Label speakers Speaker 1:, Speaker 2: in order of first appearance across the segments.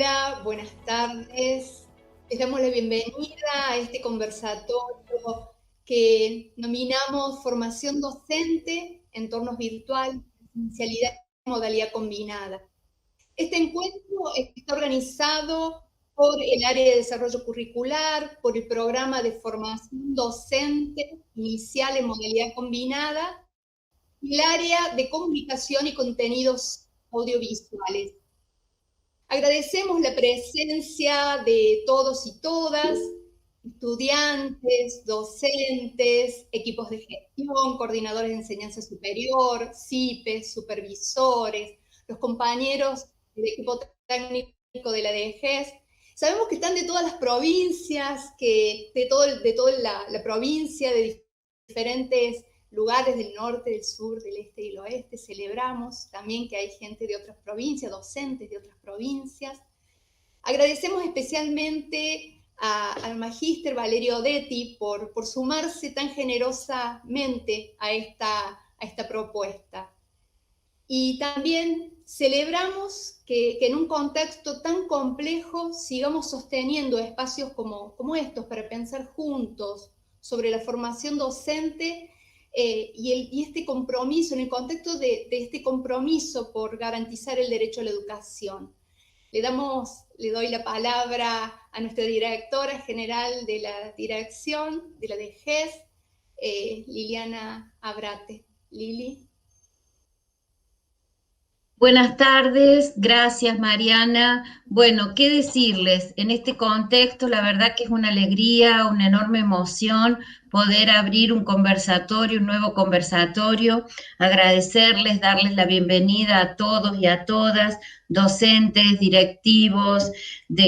Speaker 1: Hola, buenas tardes. Les damos la bienvenida a este conversatorio que nominamos Formación Docente, Entornos Virtuales, Presencialidad y Modalidad Combinada. Este encuentro está organizado por el área de desarrollo curricular, por el programa de formación docente inicial en modalidad combinada y el área de comunicación y contenidos audiovisuales. Agradecemos la presencia de todos y todas, estudiantes, docentes, equipos de gestión, coordinadores de enseñanza superior, CIPES, supervisores, los compañeros del equipo técnico de la DGES. Sabemos que están de todas las provincias, de toda la provincia, de diferentes lugares del norte, del sur, del este y el oeste. Celebramos también que hay gente de otras provincias, docentes de otras provincias. Agradecemos especialmente al magíster Valerio Detti por sumarse tan generosamente a esta propuesta. Y también celebramos que en un contexto tan complejo sigamos sosteniendo espacios como estos para pensar juntos sobre la formación docente y este compromiso, en el contexto de este compromiso por garantizar el derecho a la educación. Le doy la palabra a nuestra directora general de la dirección de la DGES, Liliana Abrate. Lili.
Speaker 2: Buenas tardes, gracias Mariana. Bueno, ¿qué decirles? En este contexto, la verdad que es una alegría, una enorme emoción poder abrir un conversatorio, un nuevo conversatorio, agradecerles, darles la bienvenida a todos y a todas, docentes, directivos,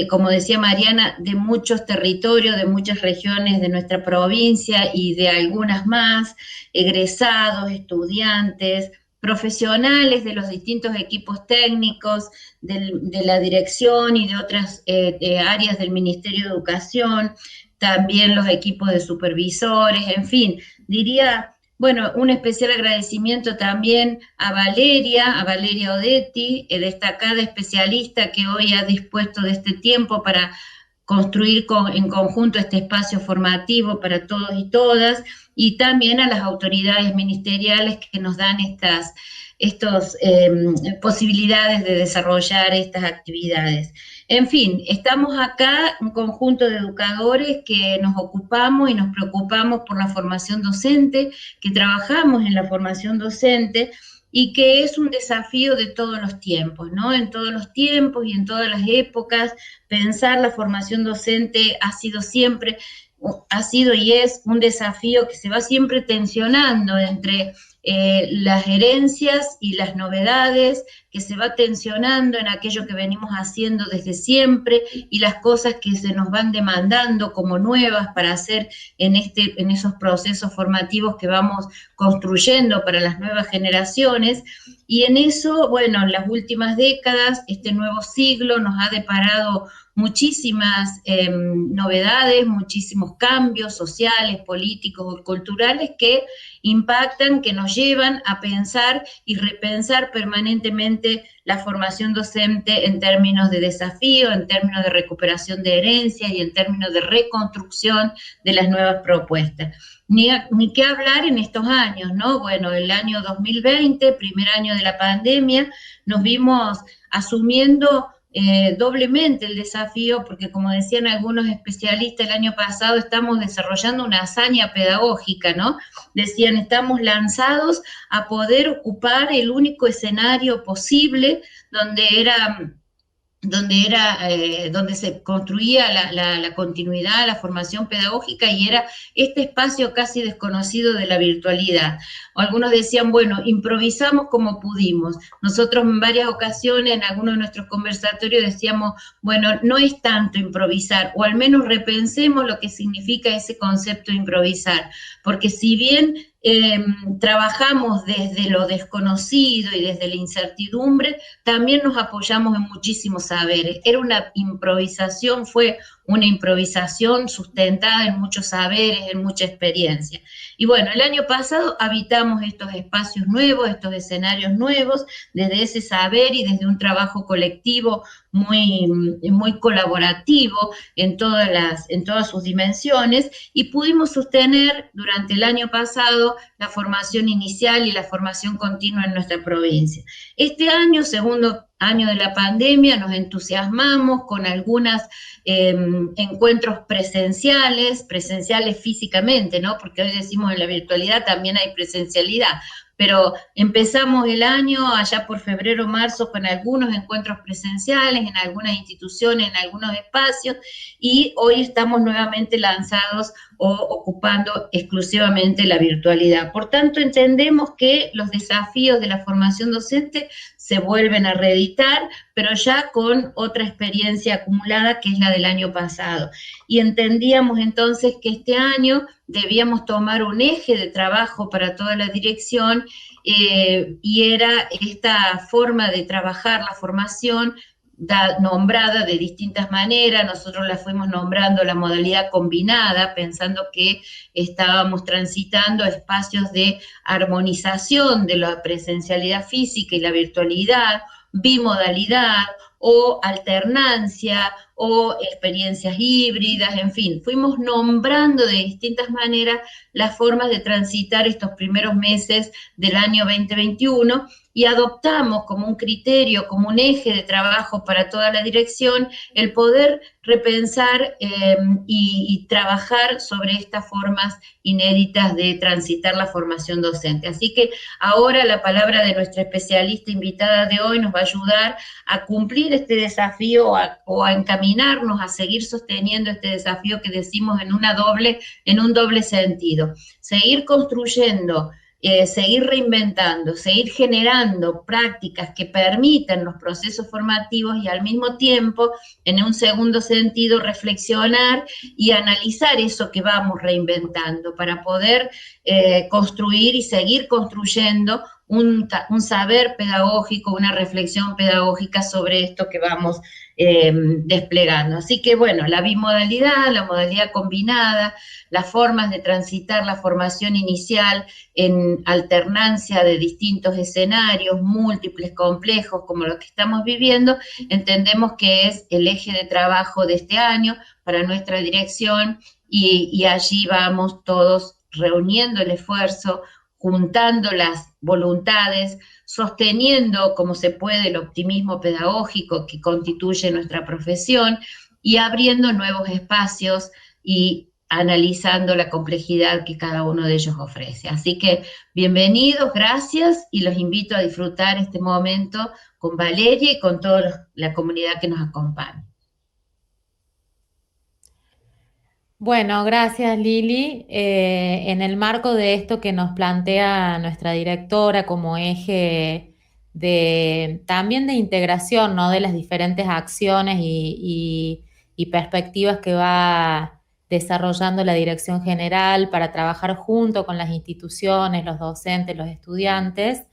Speaker 2: como decía Mariana, de muchos territorios, de muchas regiones de nuestra provincia y de algunas más, egresados, estudiantes, profesionales de los distintos equipos técnicos, de la dirección y de otras áreas del Ministerio de Educación, también los equipos de supervisores, en fin, diría, bueno, un especial agradecimiento también a Valeria Odetti, destacada especialista que hoy ha dispuesto de este tiempo para construir en conjunto este espacio formativo para todos y todas, y también a las autoridades ministeriales que nos dan estas posibilidades de desarrollar estas actividades. En fin, estamos acá un conjunto de educadores que nos ocupamos y nos preocupamos por la formación docente, que trabajamos en la formación docente, y que es un desafío de todos los tiempos, ¿no? En todos los tiempos y en todas las épocas, pensar la formación docente ha sido y es un desafío que se va siempre tensionando entre las herencias y las novedades, que se va tensionando en aquello que venimos haciendo desde siempre y las cosas que se nos van demandando como nuevas para hacer en esos procesos formativos que vamos construyendo para las nuevas generaciones. Y en eso, bueno, en las últimas décadas, este nuevo siglo nos ha deparado muchísimas novedades, muchísimos cambios sociales, políticos, culturales que impactan, que nos llevan a pensar y repensar permanentemente la formación docente en términos de desafío, en términos de recuperación de herencias y en términos de reconstrucción de las nuevas propuestas. Ni qué hablar en estos años, ¿no? Bueno, el año 2020, primer año de la pandemia, nos vimos asumiendo doblemente el desafío, porque como decían algunos especialistas el año pasado, estamos desarrollando una hazaña pedagógica, ¿no? Decían, estamos lanzados a poder ocupar el único escenario posible donde se construía la continuidad, la formación pedagógica, y era este espacio casi desconocido de la virtualidad. Algunos decían, bueno, improvisamos como pudimos. Nosotros en varias ocasiones, en algunos de nuestros conversatorios, decíamos, bueno, no es tanto improvisar, o al menos repensemos lo que significa ese concepto de improvisar, porque si bien trabajamos desde lo desconocido y desde la incertidumbre, también nos apoyamos en muchísimos saberes. Era una improvisación, fue una improvisación sustentada en muchos saberes, en mucha experiencia. Y bueno, el año pasado habitamos estos espacios nuevos, estos escenarios nuevos, desde ese saber y desde un trabajo colectivo muy, muy colaborativo en todas sus dimensiones, y pudimos sostener durante el año pasado la formación inicial y la formación continua en nuestra provincia. Este año, segundo año de la pandemia, nos entusiasmamos con algunos encuentros presenciales físicamente, ¿no? Porque hoy decimos en la virtualidad también hay presencialidad, pero empezamos el año allá por febrero, marzo, con algunos encuentros presenciales en algunas instituciones, en algunos espacios, y hoy estamos nuevamente lanzados o ocupando exclusivamente la virtualidad. Por tanto, entendemos que los desafíos de la formación docente se vuelven a reeditar, pero ya con otra experiencia acumulada que es la del año pasado. Y entendíamos entonces que este año debíamos tomar un eje de trabajo para toda la dirección, y era esta forma de trabajar la formación nombrada de distintas maneras. Nosotros la fuimos nombrando la modalidad combinada, pensando que estábamos transitando espacios de armonización de la presencialidad física y la virtualidad, bimodalidad o alternancia o experiencias híbridas, en fin, fuimos nombrando de distintas maneras las formas de transitar estos primeros meses del año 2021, y adoptamos como un criterio, como un eje de trabajo para toda la dirección, el poder repensar y trabajar sobre estas formas inéditas de transitar la formación docente. Así que ahora la palabra de nuestra especialista invitada de hoy nos va a ayudar a cumplir este desafío o a encaminarnos a seguir sosteniendo este desafío que decimos en un doble sentido. Seguir construyendo, seguir reinventando, seguir generando prácticas que permitan los procesos formativos, y al mismo tiempo, en un segundo sentido, reflexionar y analizar eso que vamos reinventando para poder construir y seguir construyendo un saber pedagógico, una reflexión pedagógica sobre esto que vamos desplegando. Así que bueno, la bimodalidad, la modalidad combinada, las formas de transitar la formación inicial en alternancia de distintos escenarios múltiples, complejos, como los que estamos viviendo, entendemos que es el eje de trabajo de este año para nuestra dirección, y allí vamos todos reuniendo el esfuerzo, juntando las voluntades, sosteniendo como se puede el optimismo pedagógico que constituye nuestra profesión, y abriendo nuevos espacios y analizando la complejidad que cada uno de ellos ofrece. Así que bienvenidos, gracias, y los invito a disfrutar este momento con Valeria y con toda la comunidad que nos acompaña.
Speaker 3: Bueno, gracias Lili. En el marco de esto que nos plantea nuestra directora como eje también de integración, ¿no? De las diferentes acciones y perspectivas que va desarrollando la Dirección General para trabajar junto con las instituciones, los docentes, los estudiantes.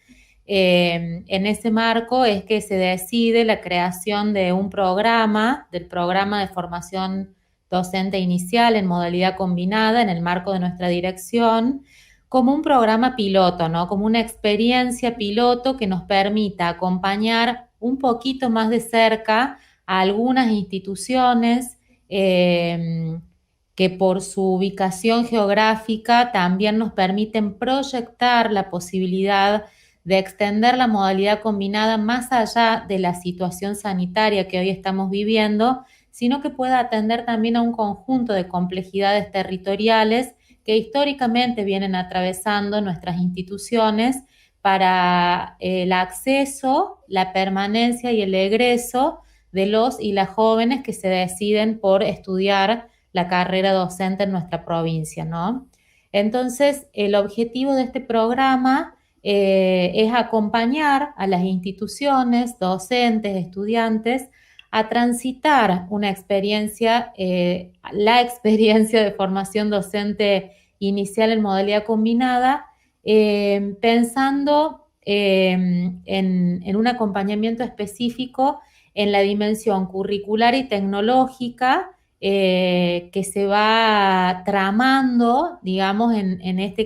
Speaker 3: En ese marco es que se decide la creación de un programa, del programa de formación docente inicial en modalidad combinada en el marco de nuestra dirección, como un programa piloto, ¿no? Como una experiencia piloto que nos permita acompañar un poquito más de cerca a algunas instituciones que por su ubicación geográfica también nos permiten proyectar la posibilidad de extender la modalidad combinada más allá de la situación sanitaria que hoy estamos viviendo, sino que pueda atender también a un conjunto de complejidades territoriales que históricamente vienen atravesando nuestras instituciones para el acceso, la permanencia y el egreso de los y las jóvenes que se deciden por estudiar la carrera docente en nuestra provincia, ¿no? Entonces, el objetivo de este programa es acompañar a las instituciones, docentes, estudiantes, a transitar una experiencia, la experiencia de formación docente inicial en modalidad combinada, pensando en un acompañamiento específico en la dimensión curricular y tecnológica, que se va tramando, digamos, en esta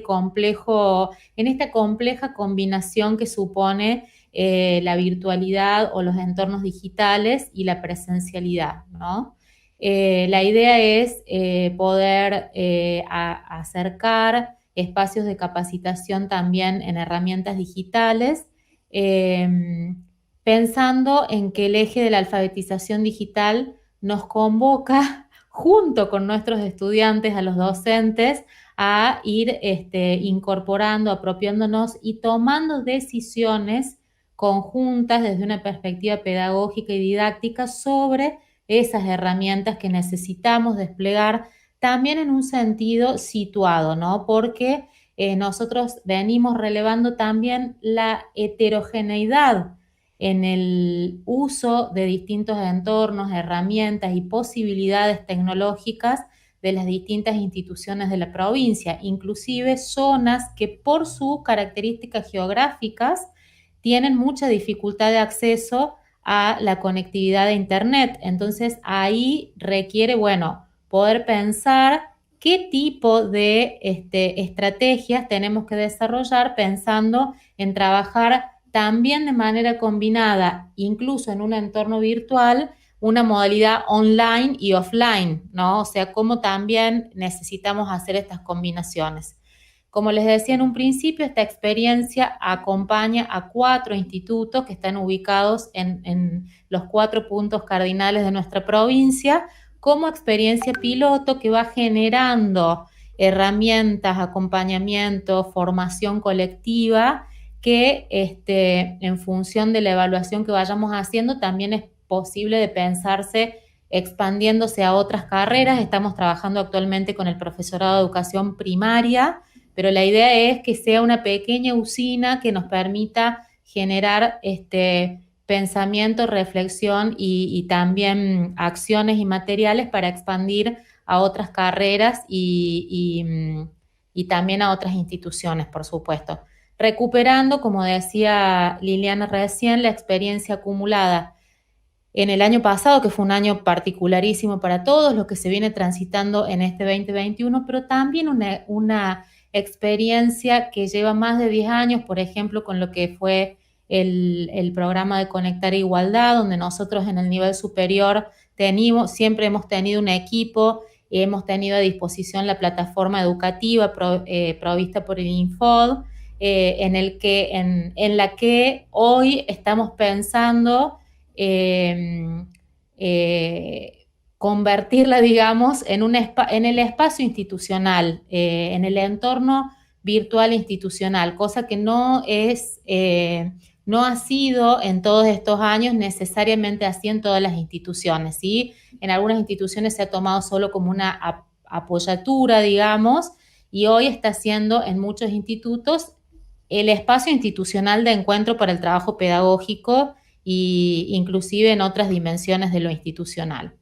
Speaker 3: compleja combinación que supone la virtualidad o los entornos digitales y la presencialidad, ¿no? La idea es poder acercar espacios de capacitación también en herramientas digitales, pensando en que el eje de la alfabetización digital nos convoca junto con nuestros estudiantes, a los docentes, a ir incorporando, apropiándonos y tomando decisiones conjuntas desde una perspectiva pedagógica y didáctica sobre esas herramientas que necesitamos desplegar también en un sentido situado, ¿no? Porque nosotros venimos relevando también la heterogeneidad en el uso de distintos entornos, herramientas y posibilidades tecnológicas de las distintas instituciones de la provincia, inclusive zonas que por sus características geográficas tienen mucha dificultad de acceso a la conectividad de Internet. Entonces ahí requiere, bueno, poder pensar qué tipo de estrategias tenemos que desarrollar pensando en trabajar también de manera combinada, incluso en un entorno virtual, una modalidad online y offline, ¿no? O sea, cómo también necesitamos hacer estas combinaciones. Como les decía en un principio, esta experiencia acompaña a 4 institutos que están ubicados en los 4 puntos cardinales de nuestra provincia, como experiencia piloto que va generando herramientas, acompañamiento, formación colectiva, que en función de la evaluación que vayamos haciendo también es posible de pensarse expandiéndose a otras carreras. Estamos trabajando actualmente con el profesorado de educación primaria, pero la idea es que sea una pequeña usina que nos permita generar pensamiento, reflexión y también acciones y materiales para expandir a otras carreras y también a otras instituciones, por supuesto. Recuperando, como decía Liliana recién, la experiencia acumulada en el año pasado, que fue un año particularísimo para todos, lo que se viene transitando en este 2021, pero también una experiencia que lleva más de 10 años, por ejemplo, con lo que fue el programa de Conectar Igualdad, donde nosotros en el nivel superior siempre hemos tenido un equipo y hemos tenido a disposición la plataforma educativa provista por el Infod, en la que hoy estamos pensando convertirla, digamos, en el espacio institucional, en el entorno virtual institucional, cosa que no ha sido en todos estos años necesariamente así en todas las instituciones, ¿sí? En algunas instituciones se ha tomado solo como una apoyatura, digamos, y hoy está siendo en muchos institutos el espacio institucional de encuentro para el trabajo pedagógico e inclusive en otras dimensiones de lo institucional.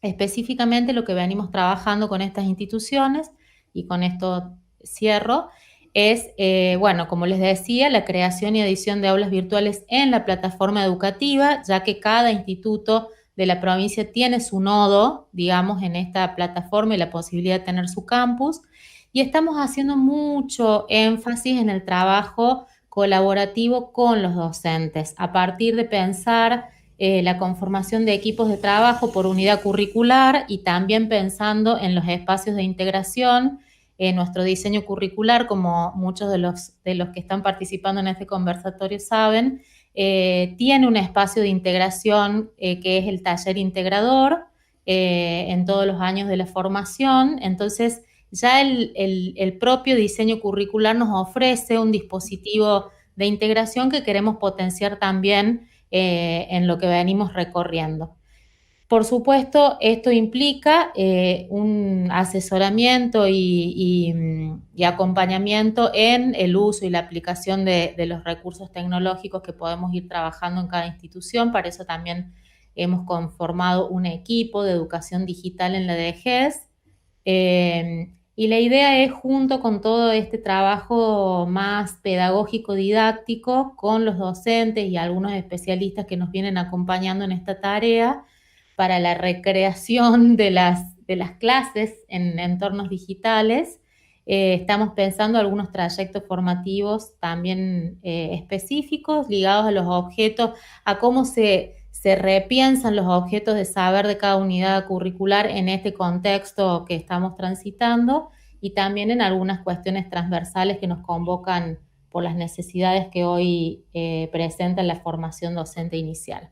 Speaker 3: Específicamente lo que venimos trabajando con estas instituciones, y con esto cierro, es, bueno, como les decía, la creación y edición de aulas virtuales en la plataforma educativa, ya que cada instituto de la provincia tiene su nodo, digamos, en esta plataforma y la posibilidad de tener su campus, y estamos haciendo mucho énfasis en el trabajo colaborativo con los docentes, a partir de pensar la conformación de equipos de trabajo por unidad curricular y también pensando en los espacios de integración. Nuestro diseño curricular, como muchos de los que están participando en este conversatorio saben, tiene un espacio de integración que es el taller integrador en todos los años de la formación. Entonces, ya el propio diseño curricular nos ofrece un dispositivo de integración que queremos potenciar también en lo que venimos recorriendo. Por supuesto, esto implica un asesoramiento y acompañamiento en el uso y la aplicación de los recursos tecnológicos que podemos ir trabajando en cada institución. Para eso también hemos conformado un equipo de educación digital en la DGES. Y la idea es, junto con todo este trabajo más pedagógico didáctico, con los docentes y algunos especialistas que nos vienen acompañando en esta tarea, para la recreación de las clases en entornos digitales. Estamos pensando algunos trayectos formativos también específicos ligados a los objetos, a cómo se repiensan los objetos de saber de cada unidad curricular en este contexto que estamos transitando, y también en algunas cuestiones transversales que nos convocan por las necesidades que hoy presenta la formación docente inicial.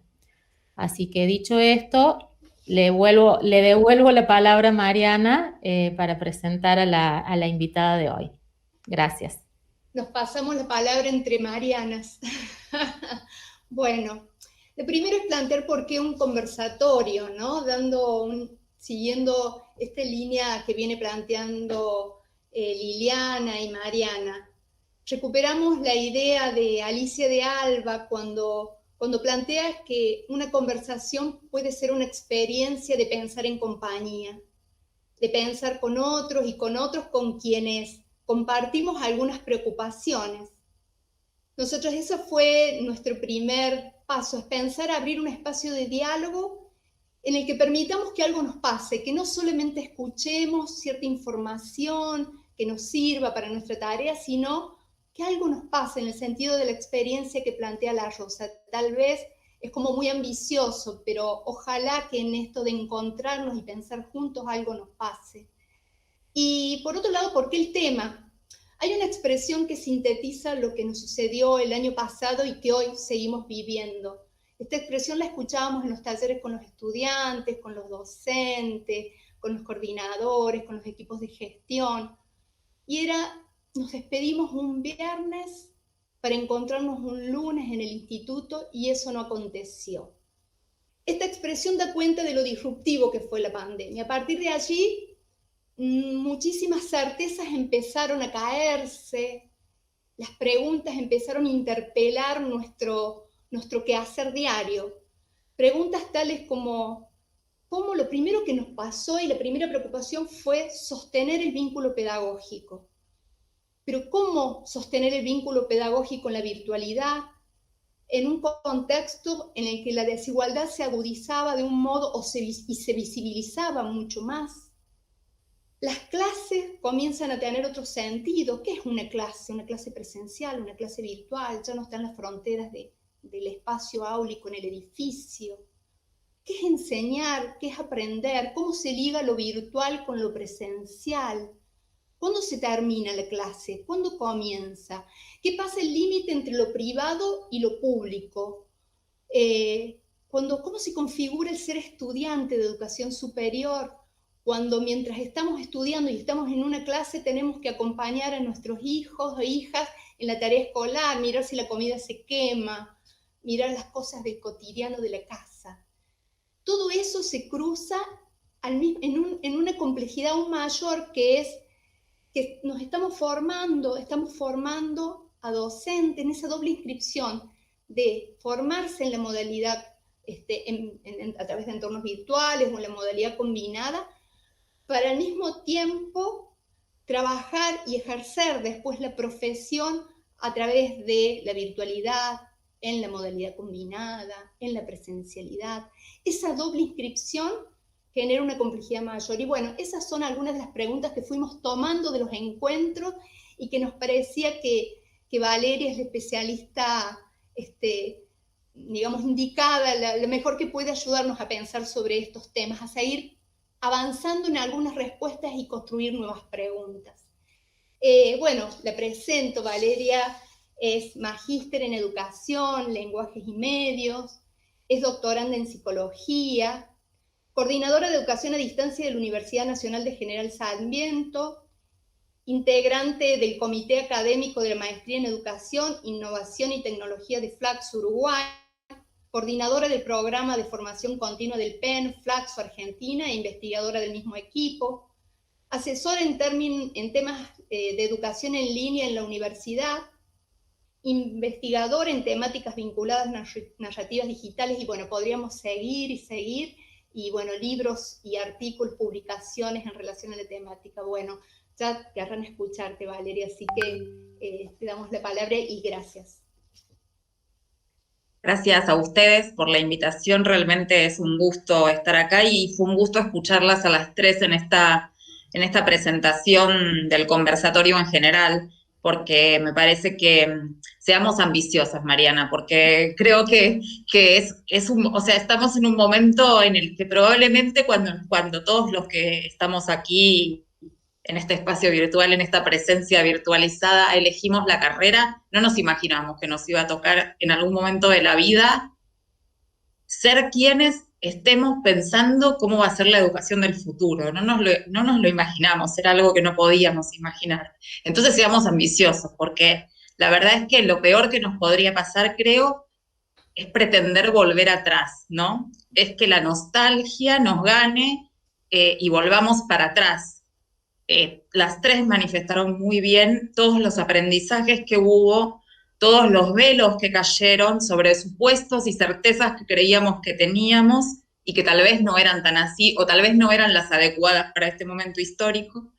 Speaker 3: Así que dicho esto, le devuelvo la palabra a Mariana para presentar a la invitada de hoy. Gracias.
Speaker 1: Nos pasamos la palabra entre Marianas. Bueno, lo primero es plantear por qué un conversatorio, ¿no? Siguiendo esta línea que viene planteando Liliana y Mariana. Recuperamos la idea de Alicia de Alba cuando plantea que una conversación puede ser una experiencia de pensar en compañía, de pensar con otros y con otros con quienes compartimos algunas preocupaciones. Nosotros, eso fue nuestro primer paso, es pensar abrir un espacio de diálogo en el que permitamos que algo nos pase, que no solamente escuchemos cierta información que nos sirva para nuestra tarea, sino que algo nos pase en el sentido de la experiencia que plantea La Rosa. Tal vez es como muy ambicioso, pero ojalá que en esto de encontrarnos y pensar juntos algo nos pase. Y por otro lado, ¿por qué el tema? Hay una expresión que sintetiza lo que nos sucedió el año pasado y que hoy seguimos viviendo. Esta expresión la escuchábamos en los talleres con los estudiantes, con los docentes, con los coordinadores, con los equipos de gestión. Y era: nos despedimos un viernes para encontrarnos un lunes en el instituto, y eso no aconteció. Esta expresión da cuenta de lo disruptivo que fue la pandemia. A partir de allí, muchísimas certezas empezaron a caerse, las preguntas empezaron a interpelar nuestro quehacer diario. Preguntas tales como: ¿cómo lo primero que nos pasó y la primera preocupación fue sostener el vínculo pedagógico? Pero ¿cómo sostener el vínculo pedagógico en la virtualidad, en un contexto en el que la desigualdad se agudizaba de un modo y se visibilizaba mucho más? Las clases comienzan a tener otro sentido. ¿Qué es una clase? Una clase presencial, una clase virtual, ya no están las fronteras del espacio áulico en el edificio. ¿Qué es enseñar? ¿Qué es aprender? ¿Cómo se liga lo virtual con lo presencial? ¿Cuándo se termina la clase? ¿Cuándo comienza? ¿Qué pasa el límite entre lo privado y lo público? ¿Cómo se configura el ser estudiante de educación superior? Cuando mientras estamos estudiando y estamos en una clase tenemos que acompañar a nuestros hijos o hijas en la tarea escolar, mirar si la comida se quema, mirar las cosas del cotidiano de la casa. Todo eso se cruza en una complejidad aún mayor, que es que nos estamos formando a docentes en esa doble inscripción de formarse en la modalidad a través de entornos virtuales o en la modalidad combinada, para al mismo tiempo trabajar y ejercer después la profesión a través de la virtualidad, en la modalidad combinada, en la presencialidad. Esa doble inscripción genera una complejidad mayor. Y bueno, esas son algunas de las preguntas que fuimos tomando de los encuentros y que nos parecía que Valeria es la especialista, digamos, indicada, la mejor que puede ayudarnos a pensar sobre estos temas, a seguir avanzando en algunas respuestas y construir nuevas preguntas. Bueno, la presento. Valeria es magíster en educación, lenguajes y medios, es doctoranda en psicología, coordinadora de educación a distancia de la Universidad Nacional de General Sarmiento, integrante del Comité Académico de la Maestría en Educación, Innovación y Tecnología de Flaxo Uruguay, coordinadora del Programa de Formación Continua del PEN, Flaxo Argentina, e investigadora del mismo equipo, asesora en temas de educación en línea en la universidad, investigadora en temáticas vinculadas a narrativas digitales, y bueno, podríamos seguir y seguir, y bueno, libros y artículos, publicaciones en relación a la temática. Bueno, ya querrán escucharte, Valeria, así que te damos la palabra y gracias.
Speaker 4: Gracias a ustedes por la invitación, realmente es un gusto estar acá y fue un gusto escucharlas a las tres en esta presentación del conversatorio en general, porque me parece que seamos ambiciosas, Mariana, porque creo que o sea, estamos en un momento en el que probablemente cuando todos los que estamos aquí en este espacio virtual, en esta presencia virtualizada, elegimos la carrera, no nos imaginamos que nos iba a tocar en algún momento de la vida ser quienes estemos pensando cómo va a ser la educación del futuro. No nos lo imaginamos, era algo que no podíamos imaginar. Entonces seamos ambiciosos, porque la verdad es que lo peor que nos podría pasar, creo, es pretender volver atrás, ¿no? Es que la nostalgia nos gane y volvamos para atrás. Las tres manifestaron muy bien todos los aprendizajes que hubo, todos los velos que cayeron sobre supuestos y certezas que creíamos que teníamos y que tal vez no eran tan así o tal vez no eran las adecuadas para este momento histórico.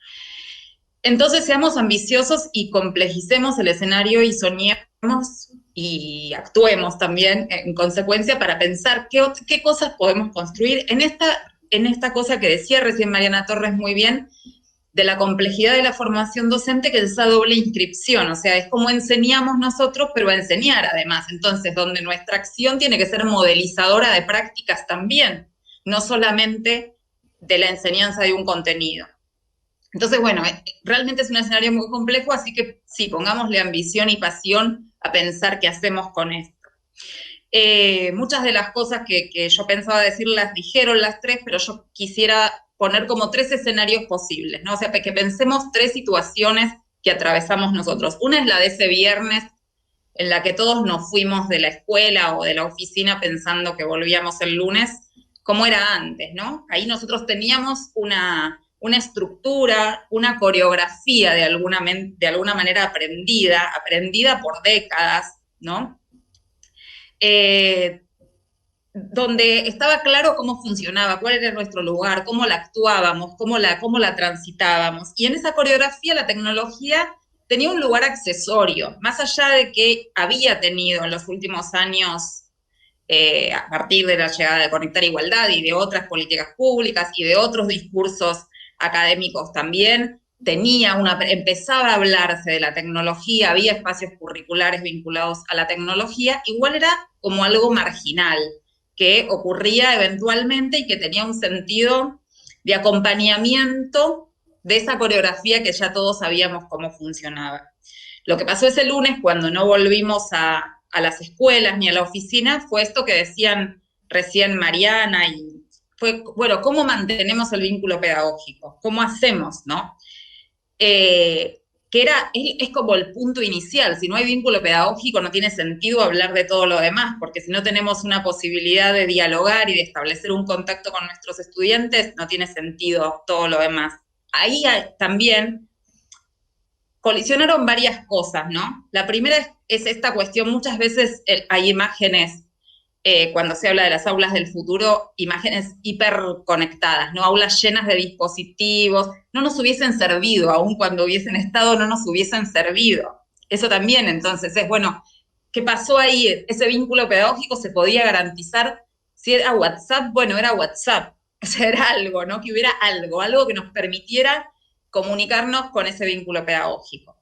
Speaker 4: Entonces seamos ambiciosos y complejicemos el escenario y soñemos y actuemos también en consecuencia para pensar qué cosas podemos construir en esta cosa que decía recién Mariana Torres muy bien, de la complejidad de la formación docente, que es esa doble inscripción, o sea, es como enseñamos nosotros, pero a enseñar además, entonces, donde nuestra acción tiene que ser modelizadora de prácticas también, no solamente de la enseñanza de un contenido. Entonces, bueno, realmente es un escenario muy complejo, así que sí, pongámosle ambición y pasión a pensar qué hacemos con esto. Muchas de las cosas que yo pensaba decir las dijeron las tres, pero yo quisiera poner como tres escenarios posibles, ¿no? O sea, que pensemos tres situaciones que atravesamos nosotros. Una es la de ese viernes en la que todos nos fuimos de la escuela o de la oficina pensando que volvíamos el lunes, como era antes, ¿no? Ahí nosotros teníamos una estructura, una coreografía de alguna manera aprendida por décadas, ¿no? Donde estaba claro cómo funcionaba, cuál era nuestro lugar, cómo la actuábamos, cómo la transitábamos. Y en esa coreografía la tecnología tenía un lugar accesorio, más allá de que había tenido en los últimos años, a partir de la llegada de Conectar Igualdad y de otras políticas públicas y de otros discursos académicos también, empezaba a hablarse de la tecnología, había espacios curriculares vinculados a la tecnología, igual era como algo marginal, que ocurría eventualmente y que tenía un sentido de acompañamiento de esa coreografía que ya todos sabíamos cómo funcionaba. Lo que pasó ese lunes, cuando no volvimos a las escuelas ni a la oficina, fue esto que decían recién Mariana, y fue, bueno, ¿cómo mantenemos el vínculo pedagógico? ¿Cómo hacemos, no? Que es como el punto inicial. Si no hay vínculo pedagógico, no tiene sentido hablar de todo lo demás, porque si no tenemos una posibilidad de dialogar y de establecer un contacto con nuestros estudiantes, no tiene sentido todo lo demás. Ahí también colisionaron varias cosas, ¿no? La primera es esta cuestión, muchas veces hay imágenes, cuando se habla de las aulas del futuro, imágenes hiperconectadas, ¿no? Aulas llenas de dispositivos, no nos hubiesen servido, aun cuando hubiesen estado, no nos hubiesen servido. Eso también, entonces, es bueno, ¿qué pasó ahí? Ese vínculo pedagógico se podía garantizar. Si era WhatsApp, bueno, era WhatsApp, o sea, era algo, ¿no? Que hubiera algo que nos permitiera comunicarnos con ese vínculo pedagógico.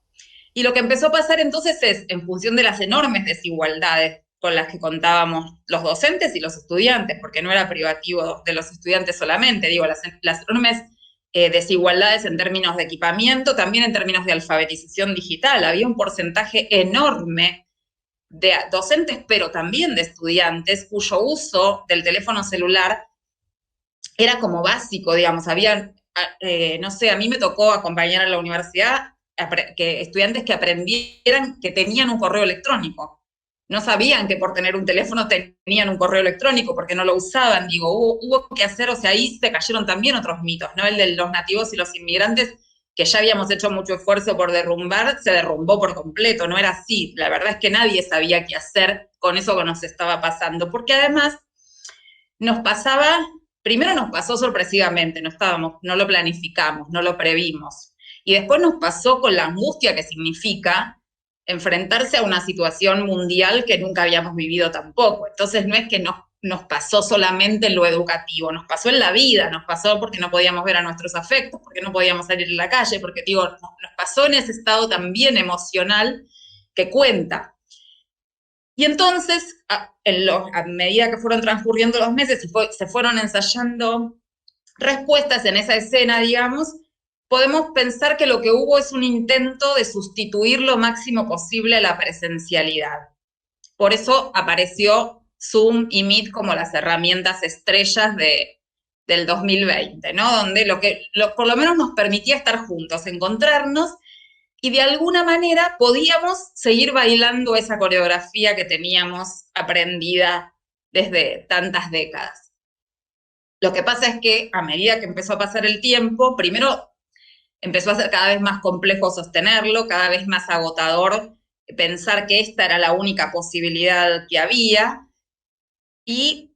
Speaker 4: Y lo que empezó a pasar entonces es, en función de las enormes desigualdades con las que contábamos los docentes y los estudiantes, porque no era privativo de los estudiantes solamente, digo, las enormes desigualdades en términos de equipamiento, también en términos de alfabetización digital. Había un porcentaje enorme de docentes, pero también de estudiantes, cuyo uso del teléfono celular era como básico, digamos. Había, no sé, a mí me tocó acompañar a la universidad estudiantes que aprendieran que tenían un correo electrónico. No sabían que por tener un teléfono tenían un correo electrónico, porque no lo usaban. Digo, hubo que hacer, o sea, ahí se cayeron también otros mitos, ¿no? El de los nativos y los inmigrantes, que ya habíamos hecho mucho esfuerzo por derrumbar, se derrumbó por completo, no era así. La verdad es que nadie sabía qué hacer con eso que nos estaba pasando, porque además primero nos pasó sorpresivamente, no lo planificamos, no lo previmos. Y después nos pasó con la angustia que significa enfrentarse a una situación mundial que nunca habíamos vivido tampoco. Entonces no es que nos pasó solamente en lo educativo, nos pasó en la vida, nos pasó porque no podíamos ver a nuestros afectos, porque no podíamos salir en la calle, porque digo, nos pasó en ese estado también emocional que cuenta. Y entonces, a medida que fueron transcurriendo los meses y se fueron ensayando respuestas en esa escena, digamos, podemos pensar que lo que hubo es un intento de sustituir lo máximo posible la presencialidad. Por eso apareció Zoom y Meet como las herramientas estrellas del 2020, ¿no? Donde por lo menos nos permitía estar juntos, encontrarnos, y de alguna manera podíamos seguir bailando esa coreografía que teníamos aprendida desde tantas décadas. Lo que pasa es que a medida que empezó a pasar el tiempo, primero empezó a ser cada vez más complejo sostenerlo, cada vez más agotador pensar que esta era la única posibilidad que había, y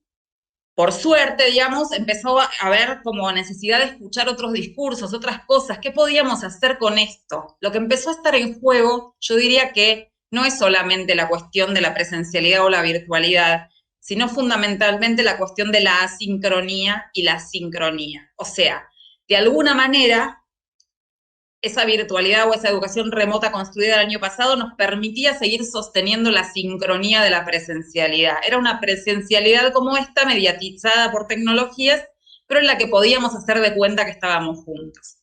Speaker 4: por suerte, digamos, empezó a haber como necesidad de escuchar otros discursos, otras cosas. ¿Qué podíamos hacer con esto? Lo que empezó a estar en juego, yo diría que no es solamente la cuestión de la presencialidad o la virtualidad, sino fundamentalmente la cuestión de la asincronía y la sincronía. O sea, de alguna manera, esa virtualidad o esa educación remota construida el año pasado nos permitía seguir sosteniendo la sincronía de la presencialidad. Era una presencialidad como esta, mediatizada por tecnologías, pero en la que podíamos hacer de cuenta que estábamos juntos.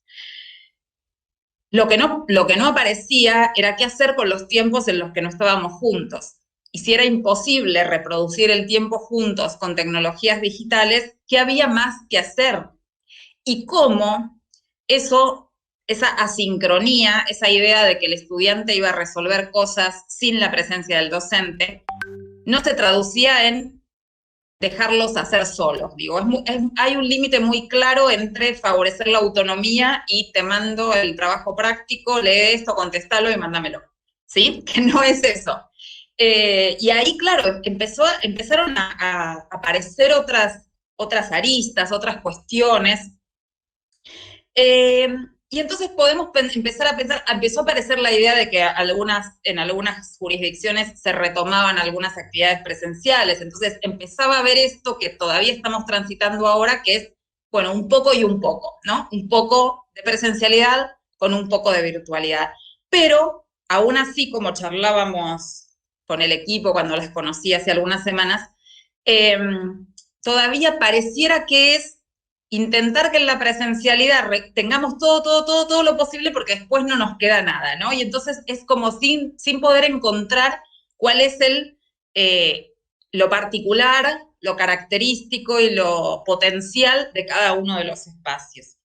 Speaker 4: Lo que no aparecía era qué hacer con los tiempos en los que no estábamos juntos. Y si era imposible reproducir el tiempo juntos con tecnologías digitales, ¿qué había más que hacer? Y cómo esa asincronía, esa idea de que el estudiante iba a resolver cosas sin la presencia del docente, no se traducía en dejarlos hacer solos. Digo, hay un límite muy claro entre favorecer la autonomía y te mando el trabajo práctico, lee esto, contéstalo y mándamelo, ¿sí? Que no es eso. Y ahí, claro, empezaron a aparecer otras aristas, otras cuestiones. Y entonces podemos empezar a pensar, empezó a aparecer la idea de que en algunas jurisdicciones se retomaban algunas actividades presenciales, entonces empezaba a ver esto que todavía estamos transitando ahora, que es, bueno, un poco y un poco, ¿no? Un poco de presencialidad con un poco de virtualidad. Pero, aún así, como charlábamos con el equipo cuando las conocí hace algunas semanas, todavía pareciera que es intentar que en la presencialidad tengamos todo lo posible porque después no nos queda nada, ¿no? Y entonces es como sin poder encontrar cuál es lo particular, lo característico y lo potencial de cada uno de los espacios.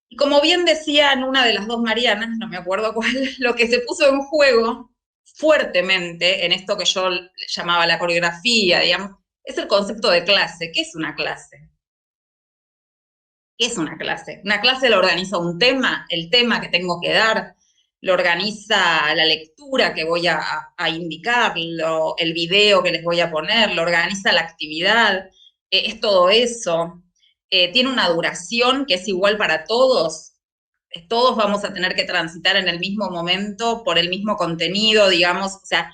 Speaker 4: Y como bien decían una de las dos Marianas, no me acuerdo cuál, lo que se puso en juego fuertemente en esto que yo llamaba la coreografía, digamos, es el concepto de clase. ¿Qué es una clase? ¿Qué es una clase? Una clase lo organiza un tema, el tema que tengo que dar, lo organiza la lectura que voy a indicar, el video que les voy a poner, lo organiza la actividad, es todo eso. Tiene una duración que es igual para todos. Todos vamos a tener que transitar en el mismo momento por el mismo contenido, digamos, o sea,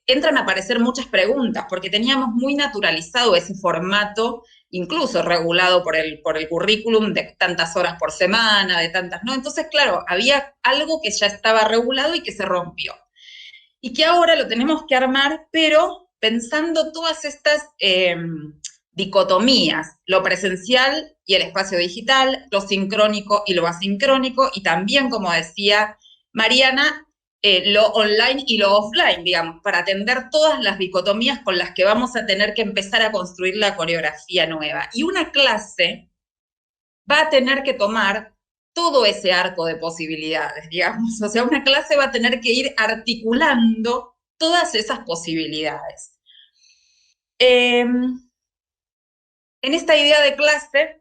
Speaker 4: entran a aparecer muchas preguntas, porque teníamos muy naturalizado ese formato, incluso regulado por el currículum de tantas horas por semana, de tantas, ¿no? Entonces, claro, había algo que ya estaba regulado y que se rompió. Y que ahora lo tenemos que armar, pero pensando todas estas dicotomías, lo presencial y el espacio digital, lo sincrónico y lo asincrónico, y también, como decía Mariana, lo online y lo offline, digamos, para atender todas las dicotomías con las que vamos a tener que empezar a construir la coreografía nueva. Y una clase va a tener que tomar todo ese arco de posibilidades, digamos. O sea, una clase va a tener que ir articulando todas esas posibilidades. En esta idea de clase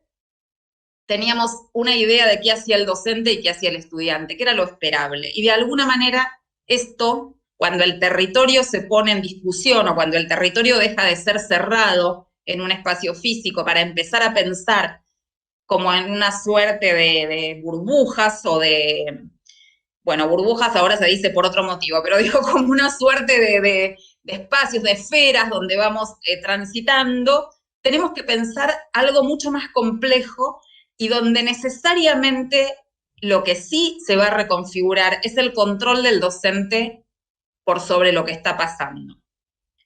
Speaker 4: teníamos una idea de qué hacía el docente y qué hacía el estudiante, que era lo esperable. Y de alguna manera esto, cuando el territorio se pone en discusión o cuando el territorio deja de ser cerrado en un espacio físico para empezar a pensar como en una suerte de burbujas o de bueno, burbujas ahora se dice por otro motivo, pero digo como una suerte de espacios, de esferas donde vamos transitando, tenemos que pensar algo mucho más complejo y donde necesariamente lo que sí se va a reconfigurar es el control del docente por sobre lo que está pasando.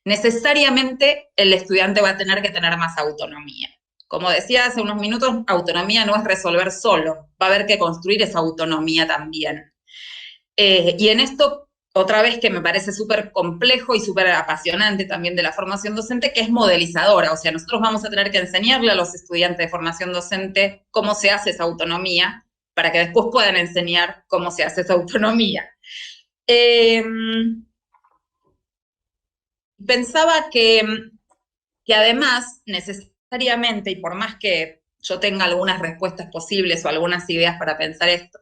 Speaker 4: Necesariamente el estudiante va a tener que tener más autonomía. Como decía hace unos minutos, autonomía no es resolver solo, va a haber que construir esa autonomía también. Y en esto, otra vez que me parece súper complejo y súper apasionante también de la formación docente, que es modelizadora, o sea, nosotros vamos a tener que enseñarle a los estudiantes de formación docente cómo se hace esa autonomía, para que después puedan enseñar cómo se hace esa autonomía. Pensaba que además, necesariamente, y por más que yo tenga algunas respuestas posibles o algunas ideas para pensar esto,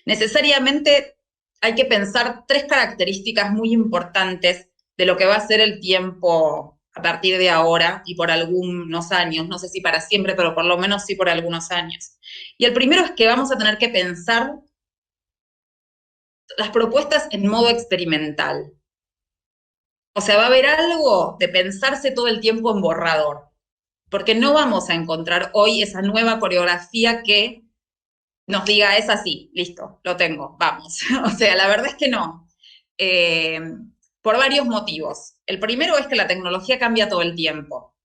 Speaker 4: necesariamente hay que pensar 3 características muy importantes de lo que va a ser el tiempo a partir de ahora y por algunos años, no sé si para siempre, pero por lo menos sí por algunos años. Y el primero es que vamos a tener que pensar las propuestas en modo experimental. O sea, va a haber algo de pensarse todo el tiempo en borrador, porque no vamos a encontrar hoy esa nueva coreografía que nos diga, es así, listo, lo tengo, vamos. O sea, la verdad es que no. Por varios motivos. El primero es que la tecnología cambia todo el tiempo.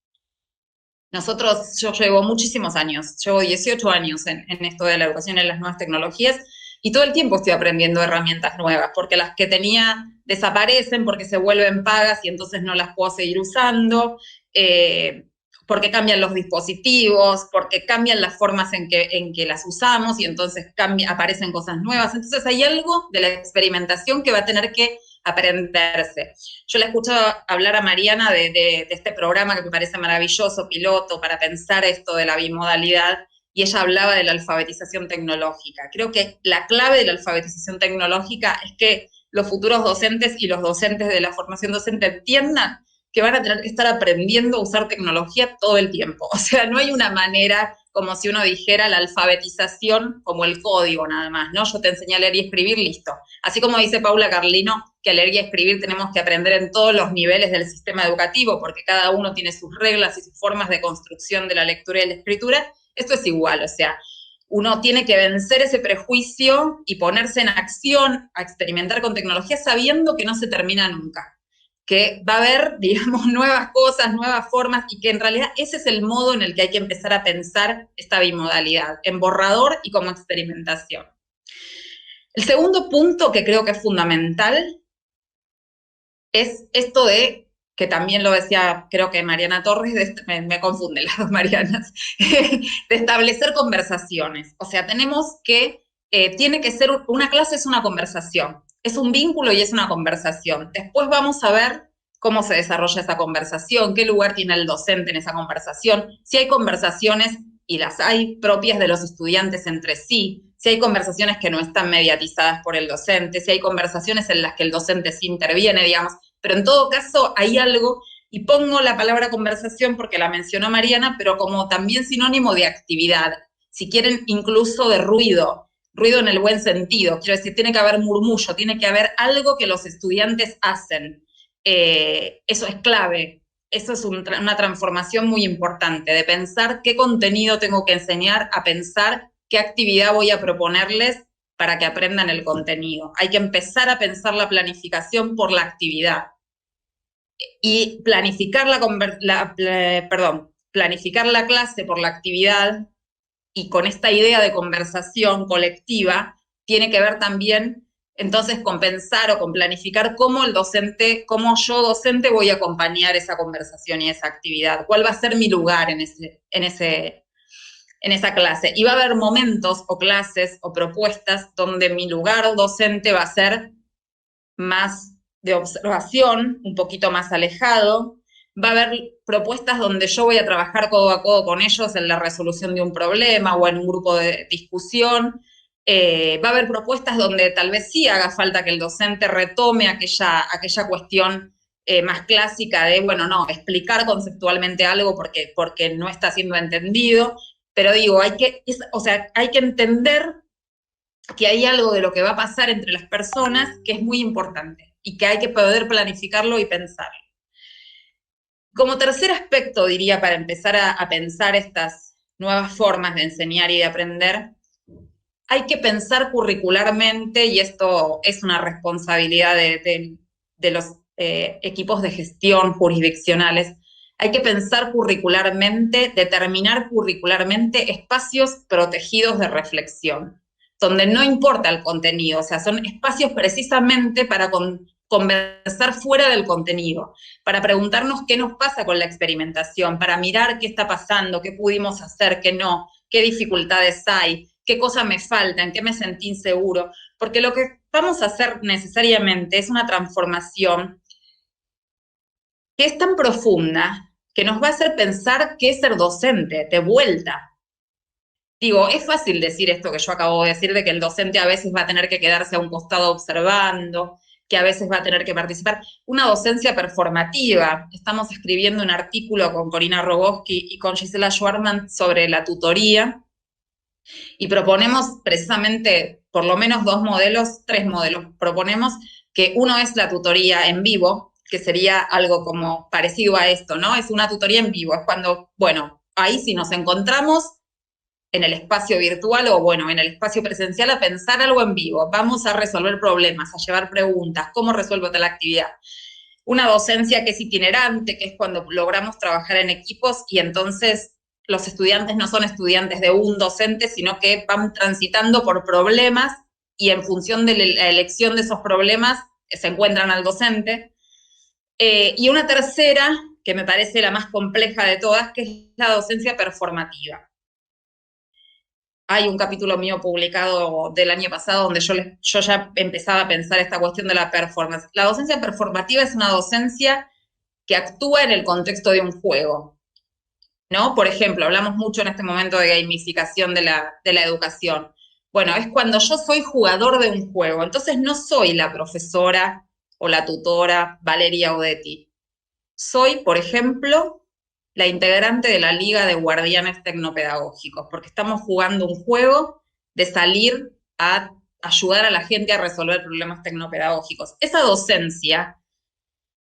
Speaker 4: Yo llevo muchísimos años, llevo 18 años en esto de la educación en las nuevas tecnologías, y todo el tiempo estoy aprendiendo herramientas nuevas, porque las que tenía desaparecen, porque se vuelven pagas y entonces no las puedo seguir usando, porque cambian los dispositivos, porque cambian las formas en que las usamos y entonces aparecen cosas nuevas. Entonces hay algo de la experimentación que va a tener que aprenderse. Yo le escucho hablar a Mariana de este programa que me parece maravilloso, piloto, para pensar esto de la bimodalidad, y ella hablaba de la alfabetización tecnológica. Creo que la clave de la alfabetización tecnológica es que los futuros docentes y los docentes de la formación docente entiendan que van a tener que estar aprendiendo a usar tecnología todo el tiempo. O sea, no hay una manera, como si uno dijera, la alfabetización como el código nada más, ¿no? Yo te enseñé a leer y escribir, listo. Así como dice Paula Carlino, que a leer y escribir tenemos que aprender en todos los niveles del sistema educativo, porque cada uno tiene sus reglas y sus formas de construcción de la lectura y la escritura. Esto es igual, o sea, uno tiene que vencer ese prejuicio y ponerse en acción a experimentar con tecnología sabiendo que no se termina nunca, que va a haber, digamos, nuevas cosas, nuevas formas, y que en realidad ese es el modo en el que hay que empezar a pensar esta bimodalidad, en borrador y como experimentación. El segundo punto que creo que es fundamental es esto de, que también lo decía, creo que Mariana Torres, me confunden las dos Marianas, de establecer conversaciones. O sea, tenemos que, tiene que ser, una clase es una conversación, es un vínculo y es una conversación. Después vamos a ver cómo se desarrolla esa conversación, qué lugar tiene el docente en esa conversación, si hay conversaciones, y las hay, propias de los estudiantes entre sí, si hay conversaciones que no están mediatizadas por el docente, si hay conversaciones en las que el docente sí interviene, digamos, pero en todo caso hay algo, y pongo la palabra conversación porque la mencionó Mariana, pero como también sinónimo de actividad, si quieren incluso de ruido en el buen sentido, quiero decir, tiene que haber murmullo, tiene que haber algo que los estudiantes hacen, eso es clave, eso es una transformación muy importante, de pensar qué contenido tengo que enseñar, a pensar qué actividad voy a proponerles para que aprendan el contenido. Hay que empezar a pensar la planificación por la actividad. Y planificar planificar la clase por la actividad, y con esta idea de conversación colectiva, tiene que ver también, entonces, con pensar o con planificar cómo yo docente voy a acompañar esa conversación y esa actividad, cuál va a ser mi lugar en esa clase. Y va a haber momentos o clases o propuestas donde mi lugar docente va a ser más de observación, un poquito más alejado. Va a haber propuestas donde yo voy a trabajar codo a codo con ellos en la resolución de un problema o en un grupo de discusión. Va a haber propuestas donde tal vez sí haga falta que el docente retome aquella cuestión más clásica de, bueno, no, explicar conceptualmente algo porque no está siendo entendido. Pero digo, hay que entender que hay algo de lo que va a pasar entre las personas que es muy importante y que hay que poder planificarlo y pensarlo. Como tercer aspecto, diría, para empezar a pensar estas nuevas formas de enseñar y de aprender, hay que pensar curricularmente, y esto es una responsabilidad de los equipos de gestión jurisdiccionales, hay que pensar curricularmente, determinar curricularmente espacios protegidos de reflexión, donde no importa el contenido, o sea, son espacios precisamente para conversar fuera del contenido, para preguntarnos qué nos pasa con la experimentación, para mirar qué está pasando, qué pudimos hacer, qué no, qué dificultades hay, qué cosas me faltan, qué me sentí inseguro, porque lo que vamos a hacer necesariamente es una transformación que es tan profunda que nos va a hacer pensar qué es ser docente, de vuelta. Digo, es fácil decir esto que yo acabo de decir, de que el docente a veces va a tener que quedarse a un costado observando, que a veces va a tener que participar. Una docencia performativa. Estamos escribiendo un artículo con Corina Rogoski y con Gisela Schwarman sobre la tutoría, y proponemos precisamente por lo menos tres modelos. Proponemos que uno es la tutoría en vivo, que sería algo como parecido a esto, ¿no? Es una tutoría en vivo, es cuando, bueno, ahí sí nos encontramos en el espacio virtual o, bueno, en el espacio presencial a pensar algo en vivo. Vamos a resolver problemas, a llevar preguntas, ¿cómo resuelvo tal actividad? Una docencia que es itinerante, que es cuando logramos trabajar en equipos y entonces los estudiantes no son estudiantes de un docente, sino que van transitando por problemas y en función de la elección de esos problemas se encuentran al docente. Y una tercera, que me parece la más compleja de todas, que es la docencia performativa. Hay un capítulo mío publicado del año pasado donde yo ya empezaba a pensar esta cuestión de la performance. La docencia performativa es una docencia que actúa en el contexto de un juego, ¿no? Por ejemplo, hablamos mucho en este momento de gamificación de la educación. Bueno, es cuando yo soy jugador de un juego, entonces no soy la profesora o la tutora Valeria Odetti. Soy, por ejemplo, la integrante de la Liga de Guardianes Tecnopedagógicos, porque estamos jugando un juego de salir a ayudar a la gente a resolver problemas tecnopedagógicos. Esa docencia,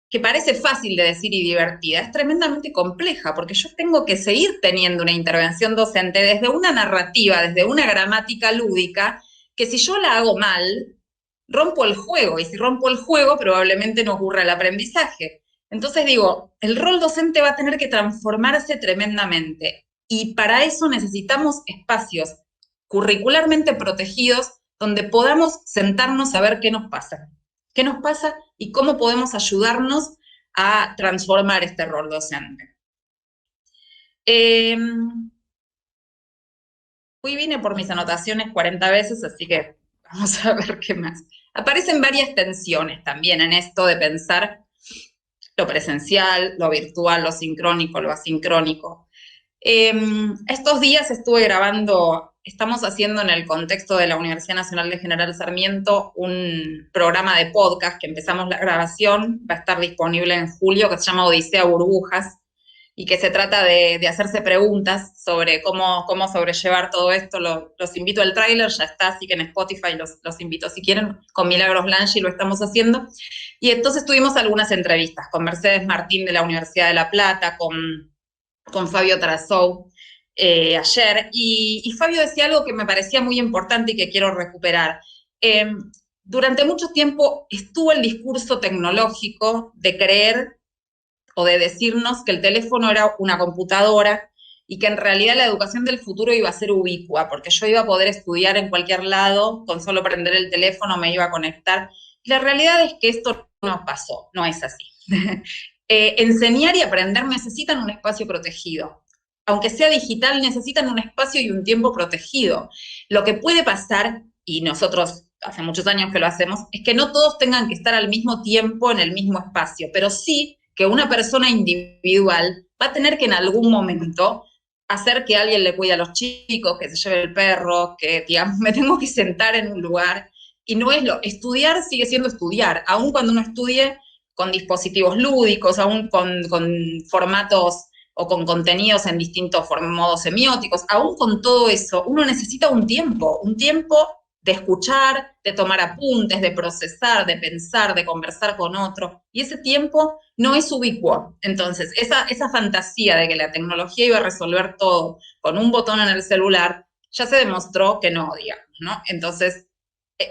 Speaker 4: que parece fácil de decir y divertida, es tremendamente compleja, porque yo tengo que seguir teniendo una intervención docente desde una narrativa, desde una gramática lúdica, que si yo la hago mal, rompo el juego, y si rompo el juego, probablemente no ocurra el aprendizaje. Entonces digo, el rol docente va a tener que transformarse tremendamente, y para eso necesitamos espacios curricularmente protegidos donde podamos sentarnos a ver qué nos pasa y cómo podemos ayudarnos a transformar este rol docente. Vine por mis anotaciones 40 veces, así que vamos a ver qué más. Aparecen varias tensiones también en esto de pensar lo presencial, lo virtual, lo sincrónico, lo asincrónico. Estos días estuve grabando, estamos haciendo en el contexto de la Universidad Nacional de General Sarmiento un programa de podcast que empezamos la grabación, va a estar disponible en julio, que se llama Odisea Burbujas, y que se trata de hacerse preguntas sobre cómo sobrellevar todo esto. Los invito al tráiler, ya está, así que en Spotify los invito si quieren, con Milagros Langi lo estamos haciendo. Y entonces tuvimos algunas entrevistas con Mercedes Martín de la Universidad de La Plata, con Fabio Tarazou ayer, y Fabio decía algo que me parecía muy importante y que quiero recuperar. Durante mucho tiempo estuvo el discurso tecnológico de creer o de decirnos que el teléfono era una computadora y que en realidad la educación del futuro iba a ser ubicua, porque yo iba a poder estudiar en cualquier lado, con solo prender el teléfono me iba a conectar. Y la realidad es que esto no pasó, no es así. Enseñar y aprender necesitan un espacio protegido. Aunque sea digital, necesitan un espacio y un tiempo protegido. Lo que puede pasar, y nosotros hace muchos años que lo hacemos, es que no todos tengan que estar al mismo tiempo en el mismo espacio, pero sí que una persona individual va a tener que en algún momento hacer que alguien le cuide a los chicos, que se lleve el perro, que, digamos, me tengo que sentar en un lugar. Y no es estudiar sigue siendo estudiar, aun cuando uno estudie con dispositivos lúdicos, aún con formatos o con contenidos en distintos modos semióticos, aún con todo eso, uno necesita un tiempo de escuchar, de tomar apuntes, de procesar, de pensar, de conversar con otro. Y ese tiempo no es ubicuo. Entonces, esa fantasía de que la tecnología iba a resolver todo con un botón en el celular, ya se demostró que no, digamos, ¿no? Entonces,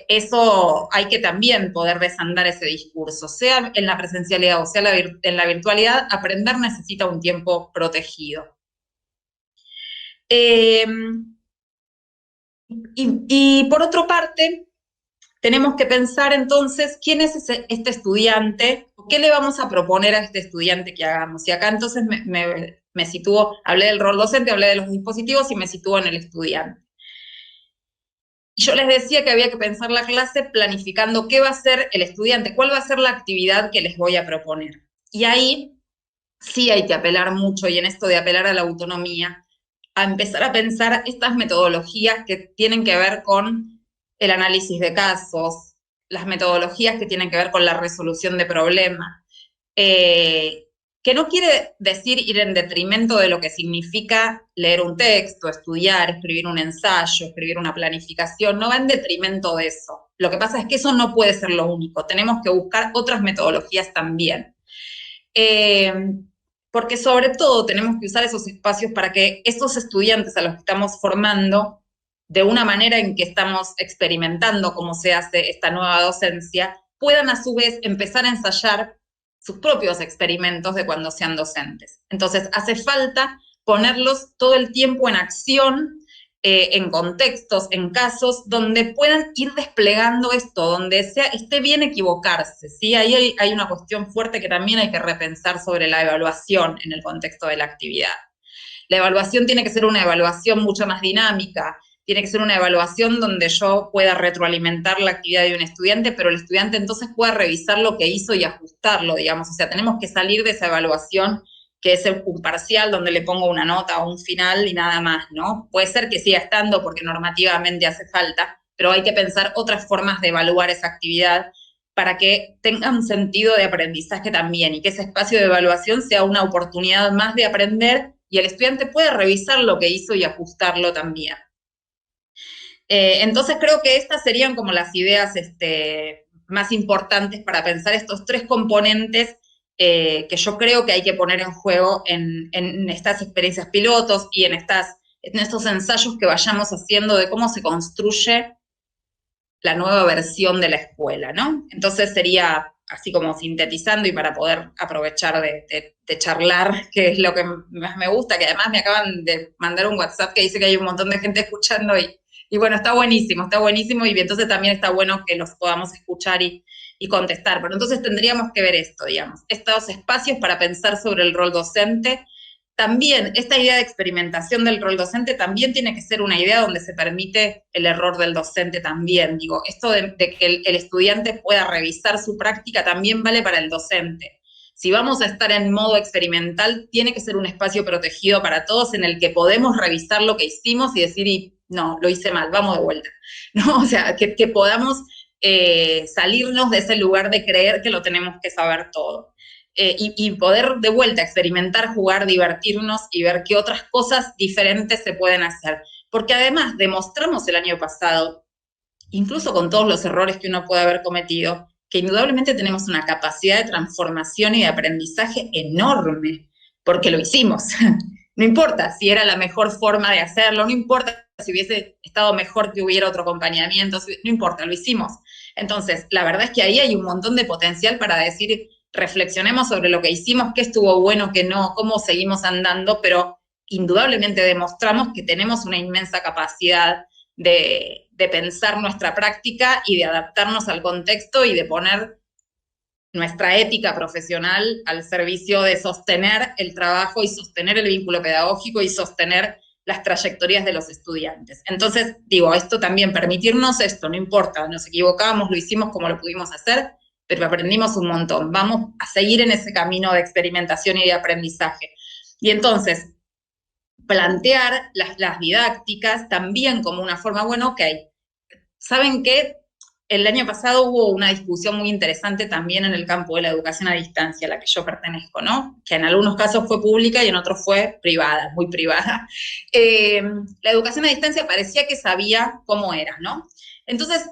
Speaker 4: eso hay que también poder desandar ese discurso. Sea en la presencialidad o sea en la virtualidad, aprender necesita un tiempo protegido. Y por otra parte, tenemos que pensar entonces quién es este estudiante, qué le vamos a proponer a este estudiante que hagamos. Y acá entonces me sitúo, hablé del rol docente, hablé de los dispositivos y me sitúo en el estudiante. Y yo les decía que había que pensar la clase planificando qué va a hacer el estudiante, cuál va a ser la actividad que les voy a proponer. Y ahí sí hay que apelar mucho, y en esto de apelar a la autonomía, a empezar a pensar estas metodologías que tienen que ver con el análisis de casos, las metodologías que tienen que ver con la resolución de problemas, que no quiere decir ir en detrimento de lo que significa leer un texto, estudiar, escribir un ensayo, escribir una planificación, no va en detrimento de eso. Lo que pasa es que eso no puede ser lo único, tenemos que buscar otras metodologías también. Porque sobre todo tenemos que usar esos espacios para que esos estudiantes a los que estamos formando, de una manera en que estamos experimentando cómo se hace esta nueva docencia, puedan a su vez empezar a ensayar sus propios experimentos de cuando sean docentes. Entonces, hace falta ponerlos todo el tiempo en acción, en contextos, en casos, donde puedan ir desplegando esto, donde esté bien equivocarse, ¿sí? Ahí hay una cuestión fuerte que también hay que repensar sobre la evaluación en el contexto de la actividad. La evaluación tiene que ser una evaluación mucho más dinámica, tiene que ser una evaluación donde yo pueda retroalimentar la actividad de un estudiante, pero el estudiante entonces pueda revisar lo que hizo y ajustarlo, digamos. O sea, tenemos que salir de esa evaluación que es un parcial donde le pongo una nota o un final y nada más, ¿no? Puede ser que siga estando porque normativamente hace falta, pero hay que pensar otras formas de evaluar esa actividad para que tenga un sentido de aprendizaje también y que ese espacio de evaluación sea una oportunidad más de aprender y el estudiante pueda revisar lo que hizo y ajustarlo también. Entonces creo que estas serían como las ideas más importantes para pensar estos tres componentes que yo creo que hay que poner en juego en estas experiencias pilotos y en estos ensayos que vayamos haciendo de cómo se construye la nueva versión de la escuela, ¿no? Entonces sería así como sintetizando y para poder aprovechar de charlar, que es lo que más me gusta, que además me acaban de mandar un WhatsApp que dice que hay un montón de gente escuchando y bueno, está buenísimo y entonces también está bueno que los podamos escuchar y contestar. Pero entonces tendríamos que ver esto, digamos, estos espacios para pensar sobre el rol docente. También esta idea de experimentación del rol docente también tiene que ser una idea donde se permite el error del docente también. Digo, esto de que el estudiante pueda revisar su práctica también vale para el docente. Si vamos a estar en modo experimental, tiene que ser un espacio protegido para todos en el que podemos revisar lo que hicimos y decir, no, lo hice mal, vamos de vuelta. ¿No? O sea, que podamos salirnos de ese lugar de creer que lo tenemos que saber todo. Y poder de vuelta experimentar, jugar, divertirnos y ver qué otras cosas diferentes se pueden hacer. Porque además demostramos el año pasado, incluso con todos los errores que uno puede haber cometido, que indudablemente tenemos una capacidad de transformación y de aprendizaje enorme, porque lo hicimos. No importa si era la mejor forma de hacerlo, no importa si hubiese estado mejor que hubiera otro acompañamiento, no importa, lo hicimos. Entonces, la verdad es que ahí hay un montón de potencial para decir, reflexionemos sobre lo que hicimos, qué estuvo bueno, qué no, cómo seguimos andando, pero indudablemente demostramos que tenemos una inmensa capacidad de pensar nuestra práctica y de adaptarnos al contexto y de poner nuestra ética profesional al servicio de sostener el trabajo y sostener el vínculo pedagógico y sostener las trayectorias de los estudiantes. Entonces, digo, esto también, permitirnos esto, no importa, nos equivocamos, lo hicimos como lo pudimos hacer, pero aprendimos un montón. Vamos a seguir en ese camino de experimentación y de aprendizaje. Y entonces, plantear las didácticas también como una forma, bueno, ok, ¿saben qué? el año pasado hubo una discusión muy interesante también en el campo de la educación a distancia, a la que yo pertenezco, ¿no? Que en algunos casos fue pública y en otros fue privada, muy privada. La educación a distancia parecía que sabía cómo era, ¿no? Entonces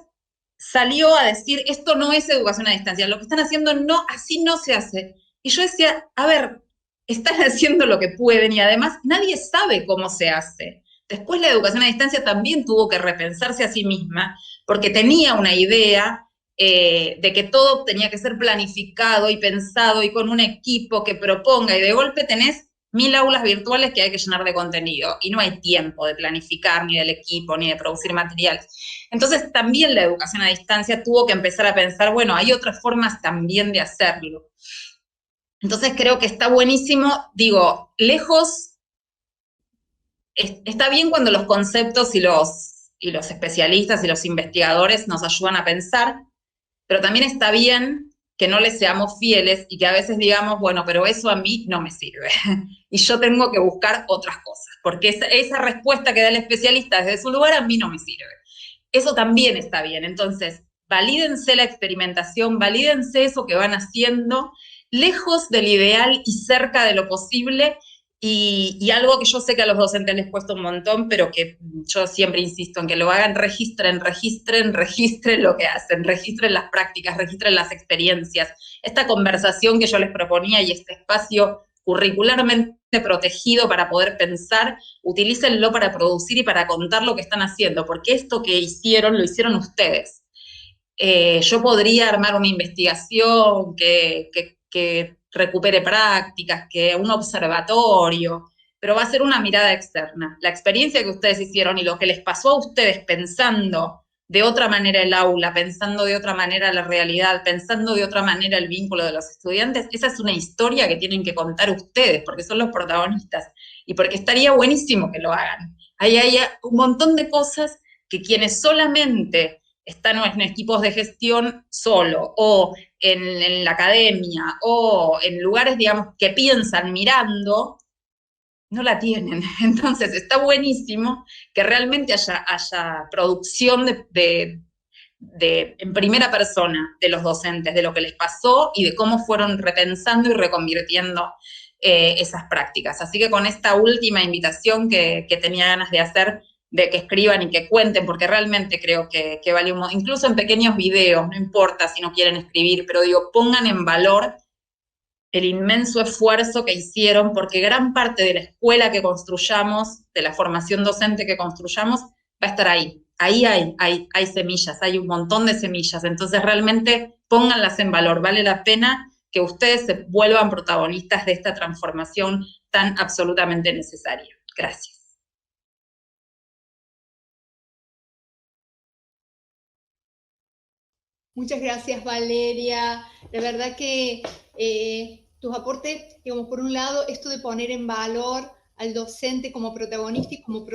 Speaker 4: salió a decir, esto no es educación a distancia, lo que están haciendo no, así no se hace. Y yo decía, a ver, están haciendo lo que pueden y además nadie sabe cómo se hace. Después la educación a distancia también tuvo que repensarse a sí misma porque tenía una idea de que todo tenía que ser planificado y pensado y con un equipo que proponga, y de golpe tenés 1000 aulas virtuales que hay que llenar de contenido y no hay tiempo de planificar ni del equipo ni de producir materiales. Entonces también la educación a distancia tuvo que empezar a pensar, bueno, hay otras formas también de hacerlo. Entonces creo que está buenísimo, digo, lejos, está bien cuando los conceptos y los especialistas y los investigadores nos ayudan a pensar, pero también está bien que no les seamos fieles y que a veces digamos, bueno, pero eso a mí no me sirve. Y yo tengo que buscar otras cosas, porque esa respuesta que da el especialista desde su lugar a mí no me sirve. Eso también está bien. Entonces, valídense la experimentación, valídense eso que van haciendo, lejos del ideal y cerca de lo posible. Y algo que yo sé que a los docentes les cuesta un montón, pero que yo siempre insisto en que lo hagan, registren lo que hacen, registren las prácticas, registren las experiencias. Esta conversación que yo les proponía y este espacio curricularmente protegido para poder pensar, utilícenlo para producir y para contar lo que están haciendo, porque esto que hicieron, lo hicieron ustedes. Yo podría armar una investigación que recupere prácticas, que un observatorio, pero va a ser una mirada externa. La experiencia que ustedes hicieron y lo que les pasó a ustedes pensando de otra manera el aula, pensando de otra manera la realidad, pensando de otra manera el vínculo de los estudiantes, esa es una historia que tienen que contar ustedes, porque son los protagonistas, y porque estaría buenísimo que lo hagan. Ahí hay un montón de cosas que quienes solamente están en equipos de gestión solo, o en la academia, o en lugares, digamos, que piensan mirando, no la tienen. Entonces está buenísimo que realmente haya producción en primera persona de los docentes, de lo que les pasó y de cómo fueron repensando y reconvirtiendo esas prácticas. Así que con esta última invitación que tenía ganas de hacer, de que escriban y que cuenten, porque realmente creo que vale incluso en pequeños videos, no importa si no quieren escribir, pero digo, pongan en valor el inmenso esfuerzo que hicieron, porque gran parte de la escuela que construyamos, de la formación docente que construyamos, va a estar ahí. Ahí hay semillas, hay un montón de semillas, entonces realmente pónganlas en valor, vale la pena que ustedes se vuelvan protagonistas de esta transformación tan absolutamente necesaria. Gracias.
Speaker 1: Muchas gracias, Valeria. La verdad que tus aportes, digamos, por un lado, esto de poner en valor al docente como protagonista y como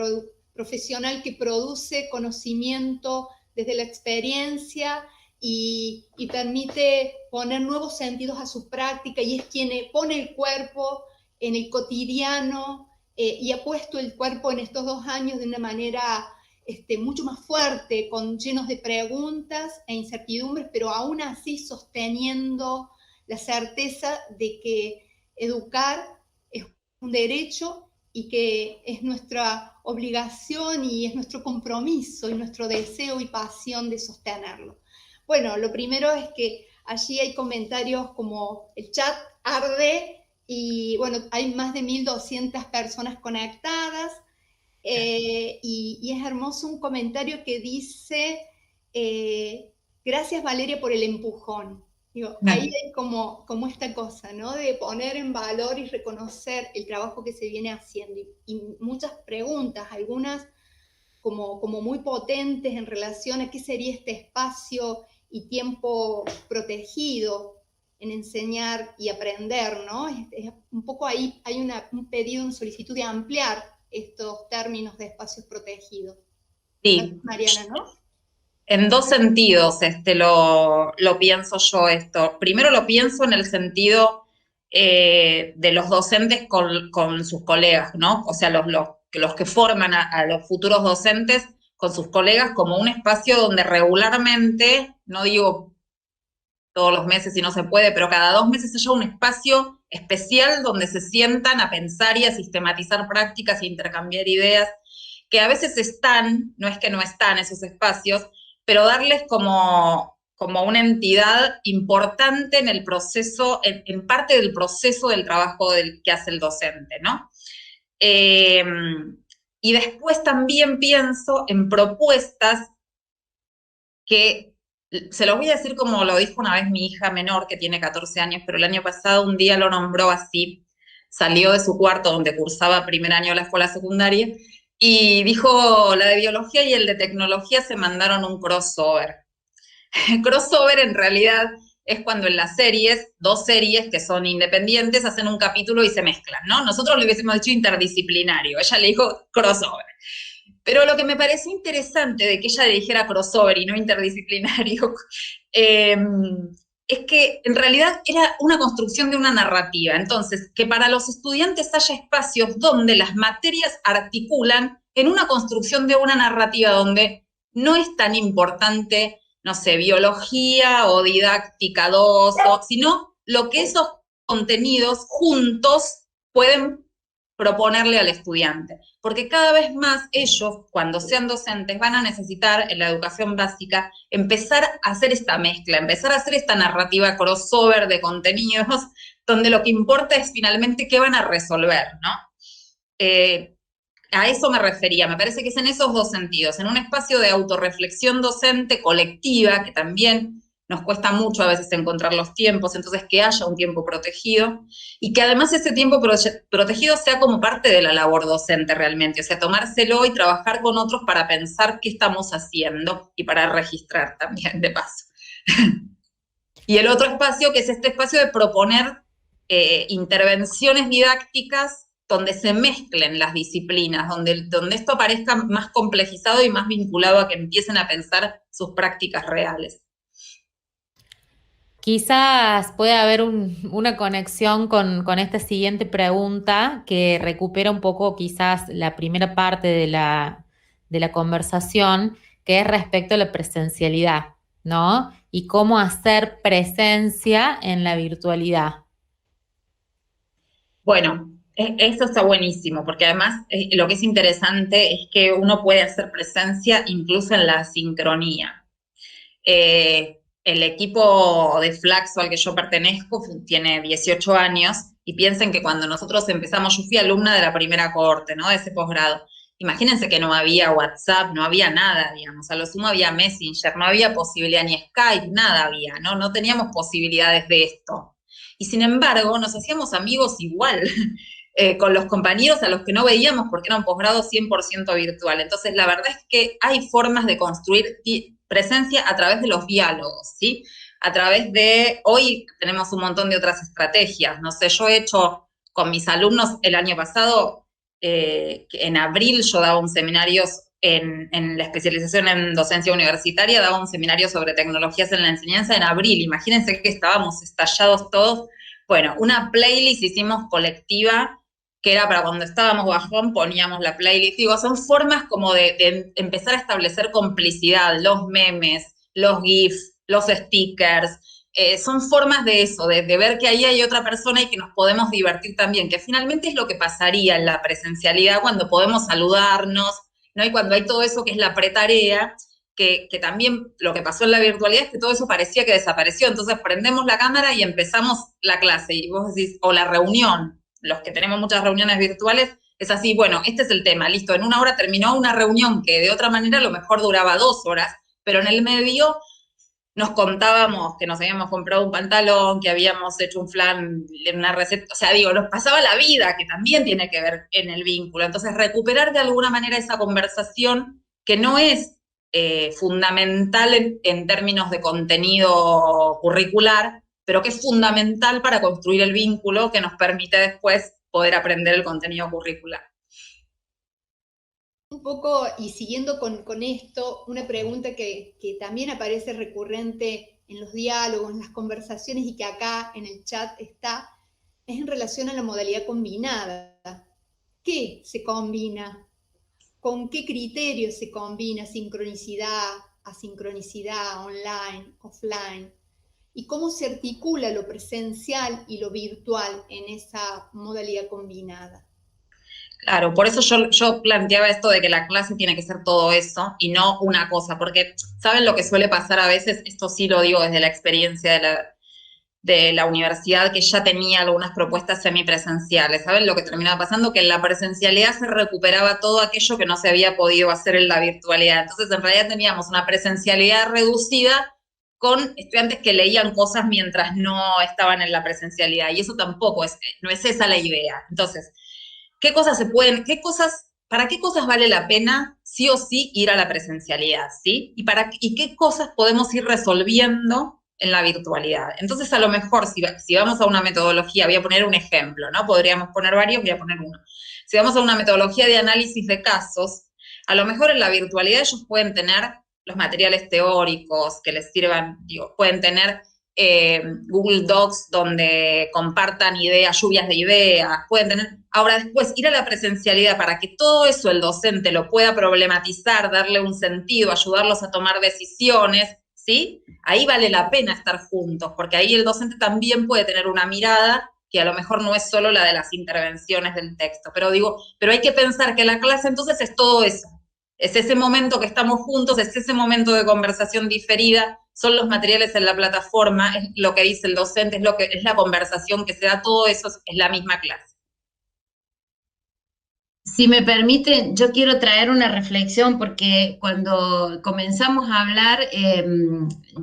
Speaker 1: profesional que produce conocimiento desde la experiencia y permite poner nuevos sentidos a su práctica, y es quien pone el cuerpo en el cotidiano y ha puesto el cuerpo en estos 2 años de una manera mucho más fuerte, llenos de preguntas e incertidumbres, pero aún así sosteniendo la certeza de que educar es un derecho y que es nuestra obligación y es nuestro compromiso y nuestro deseo y pasión de sostenerlo. Bueno, lo primero es que allí hay comentarios como el chat arde y bueno, hay más de 1200 personas conectadas. Y es hermoso un comentario que dice, gracias Valeria por el empujón. Digo, ahí hay como esta cosa, ¿no? De poner en valor y reconocer el trabajo que se viene haciendo. Y muchas preguntas, algunas como muy potentes en relación a qué sería este espacio y tiempo protegido en enseñar y aprender, ¿no? Es un poco ahí hay un pedido, una solicitud de ampliar estos términos de espacios protegidos.
Speaker 4: Sí.
Speaker 1: Mariana, ¿no?
Speaker 4: En 2 sentidos lo pienso yo esto. Primero lo pienso en el sentido de los docentes con sus colegas, ¿no? O sea, los que forman a los futuros docentes con sus colegas como un espacio donde regularmente, no digo todos los meses si no se puede, pero cada 2 meses haya un espacio especial donde se sientan a pensar y a sistematizar prácticas e intercambiar ideas, que a veces están, no es que no están esos espacios, pero darles como una entidad importante en el proceso, en parte del proceso del trabajo que hace el docente, ¿no? Y después también pienso en propuestas que, se los voy a decir como lo dijo una vez mi hija menor, que tiene 14 años, pero el año pasado un día lo nombró así, salió de su cuarto donde cursaba primer año de la escuela secundaria, y dijo, la de biología y el de tecnología se mandaron un crossover. Crossover en realidad es cuando en las series, 2 series que son independientes hacen un capítulo y se mezclan, ¿no? Nosotros le hubiésemos dicho interdisciplinario, ella le dijo crossover. Pero lo que me pareció interesante de que ella le dijera crossover y no interdisciplinario, es que en realidad era una construcción de una narrativa. Entonces, que para los estudiantes haya espacios donde las materias articulan en una construcción de una narrativa donde no es tan importante, no sé, biología o didáctica 2, sino lo que esos contenidos juntos pueden proponerle al estudiante. Porque cada vez más ellos, cuando sean docentes, van a necesitar en la educación básica empezar a hacer esta mezcla, empezar a hacer esta narrativa crossover de contenidos, donde lo que importa es finalmente qué van a resolver, ¿no? A eso me refería, me parece que es en esos 2 sentidos, en un espacio de autorreflexión docente colectiva, que también nos cuesta mucho a veces encontrar los tiempos, entonces que haya un tiempo protegido, y que además ese tiempo protegido sea como parte de la labor docente realmente, o sea, tomárselo y trabajar con otros para pensar qué estamos haciendo y para registrar también, de paso. Y el otro espacio, que es este espacio de proponer intervenciones didácticas donde se mezclen las disciplinas, donde esto aparezca más complejizado y más vinculado a que empiecen a pensar sus prácticas reales.
Speaker 3: Quizás pueda haber una conexión con esta siguiente pregunta que recupera un poco quizás la primera parte de la conversación, que es respecto a la presencialidad, ¿no? Y cómo hacer presencia en la virtualidad.
Speaker 4: Bueno, eso está buenísimo, porque además lo que es interesante es que uno puede hacer presencia incluso en la sincronía. El equipo de Flaxo al que yo pertenezco tiene 18 años y piensen que cuando nosotros empezamos, yo fui alumna de la primera cohorte, ¿no? De ese posgrado. Imagínense que no había WhatsApp, no había nada, digamos, a lo sumo había Messenger, no había posibilidad ni Skype, nada había, ¿no? No teníamos posibilidades de esto. Y sin embargo, nos hacíamos amigos igual, con los compañeros a los que no veíamos porque era un posgrado 100% virtual. Entonces, la verdad es que hay formas de construir presencia a través de los diálogos, ¿sí? A través de, hoy tenemos un montón de otras estrategias, no sé, yo he hecho con mis alumnos el año pasado, en abril yo daba un seminario en la especialización en docencia universitaria, daba un seminario sobre tecnologías en la enseñanza en abril, imagínense que estábamos estallados todos. Bueno, una playlist hicimos colectiva, que era para cuando estábamos bajón, poníamos la playlist. Digo, son formas como de empezar a establecer complicidad, los memes, los GIFs, los stickers, son formas de eso, de ver que ahí hay otra persona y que nos podemos divertir también, que finalmente es lo que pasaría en la presencialidad cuando podemos saludarnos, ¿no? Y cuando hay todo eso que es la pretarea, que también lo que pasó en la virtualidad es que todo eso parecía que desapareció, entonces prendemos la cámara y empezamos la clase, y vos decís, o la reunión, los que tenemos muchas reuniones virtuales, es así, bueno, este es el tema, listo, en 1 hora terminó una reunión que de otra manera a lo mejor duraba 2 horas, pero en el medio nos contábamos que nos habíamos comprado un pantalón, que habíamos hecho un flan en una receta, o sea, digo, nos pasaba la vida, que también tiene que ver en el vínculo. Entonces, recuperar de alguna manera esa conversación que no es fundamental en términos de contenido curricular, pero que es fundamental para construir el vínculo que nos permite después poder aprender el contenido curricular.
Speaker 1: Un poco, y siguiendo con esto, una pregunta que también aparece recurrente en los diálogos, en las conversaciones y que acá en el chat está, es en relación a la modalidad combinada. ¿Qué se combina con qué criterios se combina sincronicidad, asincronicidad, online, offline, y cómo se articula lo presencial y lo virtual en esa modalidad combinada.
Speaker 4: Claro, por eso yo planteaba esto de que la clase tiene que ser todo eso y no una cosa, porque ¿saben lo que suele pasar a veces? Esto sí lo digo desde la experiencia de la universidad, que ya tenía algunas propuestas semipresenciales. ¿Saben lo que terminaba pasando? Que en la presencialidad se recuperaba todo aquello que no se había podido hacer en la virtualidad. Entonces, en realidad teníamos una presencialidad reducida con estudiantes que leían cosas mientras no estaban en la presencialidad, y eso tampoco no es esa la idea. Entonces, ¿qué cosas para qué cosas vale la pena sí o sí ir a la presencialidad, ¿sí? Y qué cosas podemos ir resolviendo en la virtualidad. Entonces, a lo mejor, si vamos a una metodología, voy a poner un ejemplo, ¿no? Podríamos poner varios, voy a poner uno. Si vamos a una metodología de análisis de casos, a lo mejor en la virtualidad ellos pueden tener los materiales teóricos que les sirvan, pueden tener Google Docs donde compartan ideas, lluvias de ideas, pueden tener. Ahora después, ir a la presencialidad para que todo eso el docente lo pueda problematizar, darle un sentido, ayudarlos a tomar decisiones, ¿sí? Ahí vale la pena estar juntos, porque ahí el docente también puede tener una mirada que a lo mejor no es solo la de las intervenciones del texto, pero hay que pensar que la clase entonces es todo eso. Es ese momento que estamos juntos, es ese momento de conversación diferida, son los materiales en la plataforma, es lo que dice el docente, es la conversación que se da, todo eso es la misma clase.
Speaker 2: Si me permiten, yo quiero traer una reflexión porque cuando comenzamos a hablar,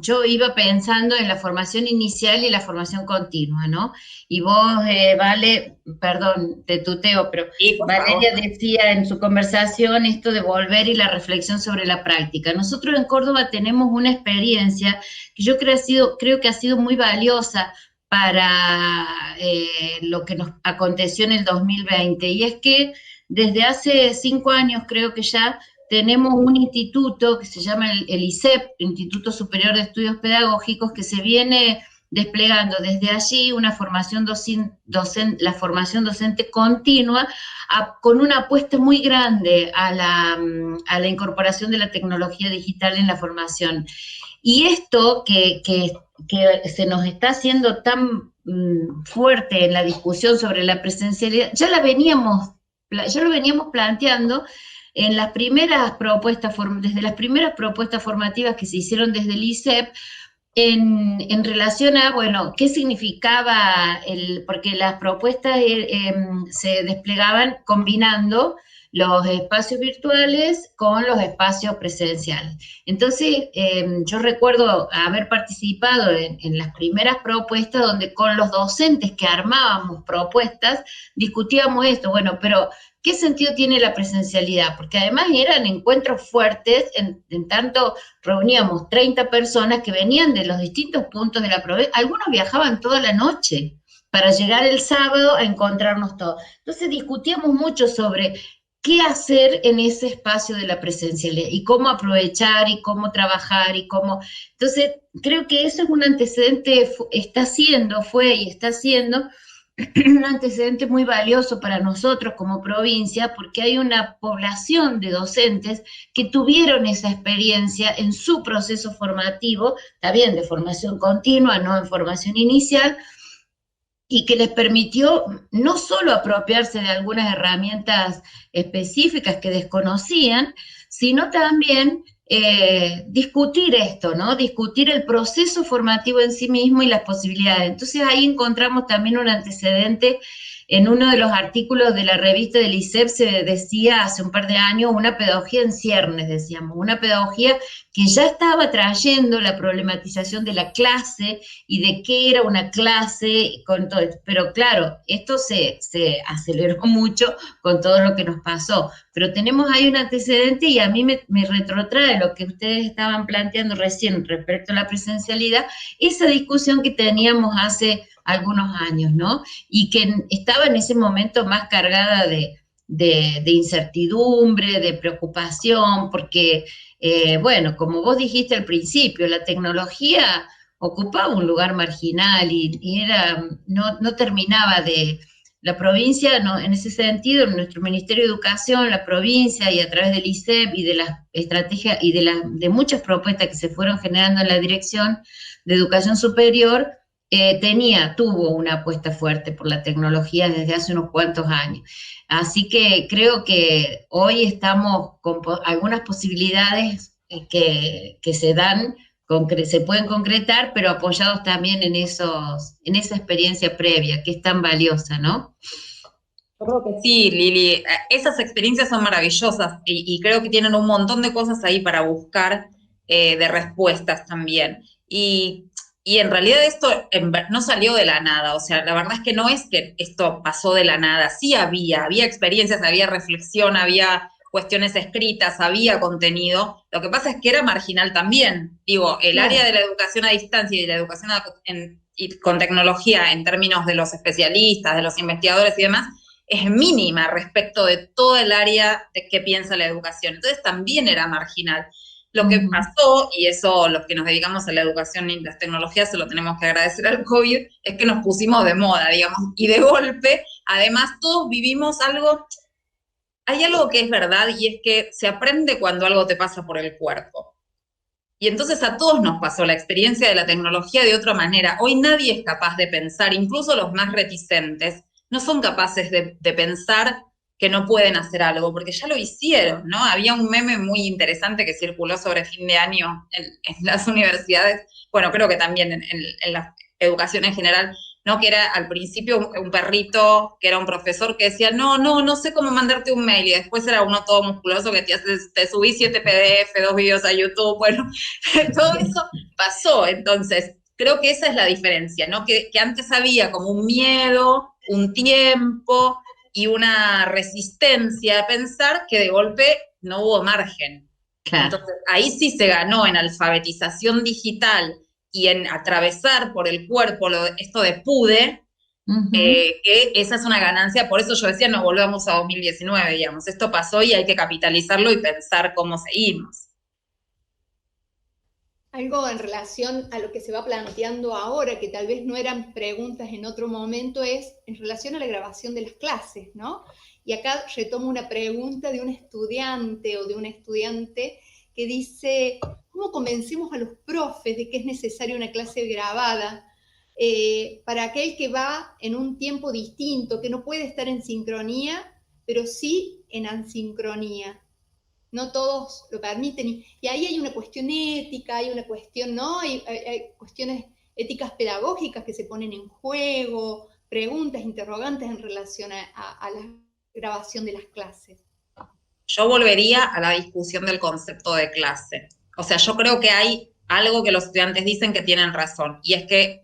Speaker 2: yo iba pensando en la formación inicial y la formación continua, ¿no? Y vos, Vale, perdón, te tuteo, pero
Speaker 4: sí,
Speaker 2: Valeria decía en su conversación esto de volver y la reflexión sobre la práctica. Nosotros en Córdoba tenemos una experiencia que yo creo que ha sido muy valiosa para lo que nos aconteció en el 2020, y es que desde hace 5 años creo que ya tenemos un instituto que se llama el ISEP, Instituto Superior de Estudios Pedagógicos, que se viene desplegando desde allí una formación la formación docente continua, con una apuesta muy grande a la incorporación de la tecnología digital en la formación. Y esto que se nos está haciendo tan fuerte en la discusión sobre la presencialidad, ya lo veníamos planteando en las primeras propuestas, desde las primeras propuestas formativas que se hicieron desde el ISEP, en relación a, bueno, qué significaba, porque las propuestas se desplegaban combinando los espacios virtuales con los espacios presenciales. Entonces, yo recuerdo haber participado en las primeras propuestas donde con los docentes que armábamos propuestas discutíamos esto, bueno, pero ¿qué sentido tiene la presencialidad? Porque además eran encuentros fuertes, en tanto reuníamos 30 personas que venían de los distintos puntos de la provincia, algunos viajaban toda la noche para llegar el sábado a encontrarnos todos. Entonces discutíamos mucho sobre qué hacer en ese espacio de la presencialidad y cómo aprovechar y cómo trabajar y cómo. Entonces, creo que eso es un antecedente, fue y está siendo un antecedente muy valioso para nosotros como provincia, porque hay una población de docentes que tuvieron esa experiencia en su proceso formativo, también de formación continua, no en formación inicial, y que les permitió no solo apropiarse de algunas herramientas específicas que desconocían, sino también discutir esto, ¿no? Discutir el proceso formativo en sí mismo y las posibilidades. Entonces ahí encontramos también un antecedente. En uno de los artículos de la revista del ISEP se decía hace un par de años una pedagogía en ciernes, decíamos, una pedagogía que ya estaba trayendo la problematización de la clase y de qué era una clase, con todo, pero claro, esto se aceleró mucho con todo lo que nos pasó, pero tenemos ahí un antecedente y a mí me retrotrae lo que ustedes estaban planteando recién respecto a la presencialidad, esa discusión que teníamos hace algunos años, ¿no? Y que estaba en ese momento más cargada de incertidumbre, de preocupación, porque, bueno, como vos dijiste al principio, la tecnología ocupaba un lugar marginal y no terminaba de la provincia, ¿no? En ese sentido, nuestro Ministerio de Educación, la provincia y a través del ISEP y de las estrategias y de muchas propuestas que se fueron generando en la Dirección de Educación Superior, tuvo una apuesta fuerte por la tecnología desde hace unos cuantos años. Así que creo que hoy estamos con algunas posibilidades que se dan, se pueden concretar, pero apoyados también en esa experiencia previa, que es tan valiosa, ¿no?
Speaker 4: Creo que sí, Lili, esas experiencias son maravillosas y creo que tienen un montón de cosas ahí para buscar de respuestas también. Y en realidad esto no salió de la nada, o sea, la verdad es que no es que esto pasó de la nada, sí había experiencias, había reflexión, había cuestiones escritas, había contenido, lo que pasa es que era marginal también. Digo, el área de la educación a distancia y de la educación con tecnología en términos de los especialistas, de los investigadores y demás, es mínima respecto de todo el área de que piensa la educación. Entonces también era marginal. Lo que pasó, y eso los que nos dedicamos a la educación y las tecnologías se lo tenemos que agradecer al COVID, es que nos pusimos de moda, digamos, y de golpe, además todos vivimos algo, hay algo que es verdad y es que se aprende cuando algo te pasa por el cuerpo. Y entonces a todos nos pasó la experiencia de la tecnología de otra manera. Hoy nadie es capaz de pensar, incluso los más reticentes, no son capaces de pensar que no pueden hacer algo, porque ya lo hicieron, ¿no? Había un meme muy interesante que circuló sobre fin de año en las universidades, bueno, creo que también en la educación en general, ¿no? Que era al principio un perrito, que era un profesor que decía, no sé cómo mandarte un mail, y después era uno todo musculoso que te subí 7 PDF, 2 videos a YouTube, bueno, todo eso pasó. Entonces, creo que esa es la diferencia, ¿no? Que antes había como un miedo, un tiempo y una resistencia a pensar, que de golpe no hubo margen. Claro. Entonces, ahí sí se ganó en alfabetización digital y en atravesar por el cuerpo esto de pude, que esa es una ganancia. Por eso yo decía, no volvamos a 2019, digamos. Esto pasó y hay que capitalizarlo y pensar cómo seguimos.
Speaker 1: Algo en relación a lo que se va planteando ahora, que tal vez no eran preguntas en otro momento, es en relación a la grabación de las clases, ¿no? Y acá retomo una pregunta de un estudiante o de una estudiante que dice, ¿cómo convencemos a los profes de que es necesaria una clase grabada para aquel que va en un tiempo distinto, que no puede estar en sincronía, pero sí en asincronía? No todos lo permiten, y ahí hay una cuestión ética, hay una cuestión, ¿no? Hay cuestiones éticas pedagógicas que se ponen en juego, preguntas, interrogantes en relación a la grabación de las clases.
Speaker 4: Yo volvería a la discusión del concepto de clase. O sea, yo creo que hay algo que los estudiantes dicen que tienen razón, y es que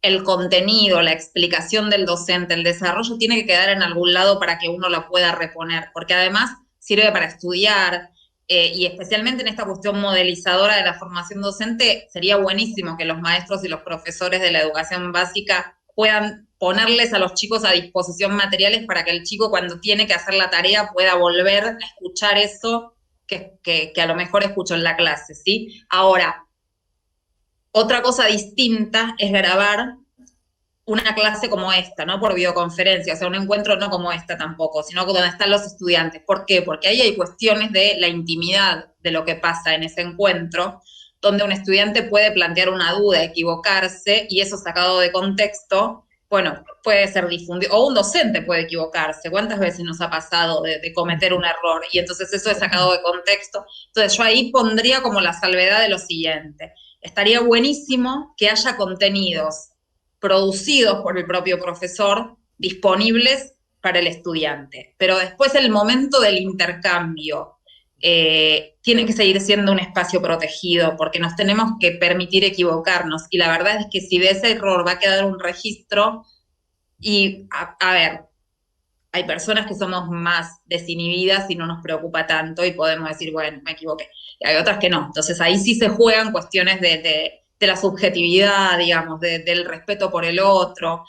Speaker 4: el contenido, la explicación del docente, el desarrollo tiene que quedar en algún lado para que uno lo pueda reponer, porque además sirve para estudiar, y especialmente en esta cuestión modelizadora de la formación docente, sería buenísimo que los maestros y los profesores de la educación básica puedan ponerles a los chicos a disposición materiales para que el chico, cuando tiene que hacer la tarea, pueda volver a escuchar eso que a lo mejor escuchó en la clase, ¿sí? Ahora, otra cosa distinta es grabar una clase como esta, ¿no? Por videoconferencia, o sea, un encuentro no como esta tampoco, sino donde están los estudiantes. ¿Por qué? Porque ahí hay cuestiones de la intimidad de lo que pasa en ese encuentro, donde un estudiante puede plantear una duda, equivocarse, y eso sacado de contexto, bueno, puede ser difundido, o un docente puede equivocarse. ¿Cuántas veces nos ha pasado de cometer un error? Y entonces eso es sacado de contexto. Entonces yo ahí pondría como la salvedad de lo siguiente. Estaría buenísimo que haya contenidos producidos por el propio profesor, disponibles para el estudiante. Pero después el momento del intercambio tiene que seguir siendo un espacio protegido, porque nos tenemos que permitir equivocarnos. Y la verdad es que si de ese error va a quedar un registro, y a ver, hay personas que somos más desinhibidas y no nos preocupa tanto y podemos decir, bueno, me equivoqué. Y hay otras que no. Entonces ahí sí se juegan cuestiones de la subjetividad, digamos, del respeto por el otro.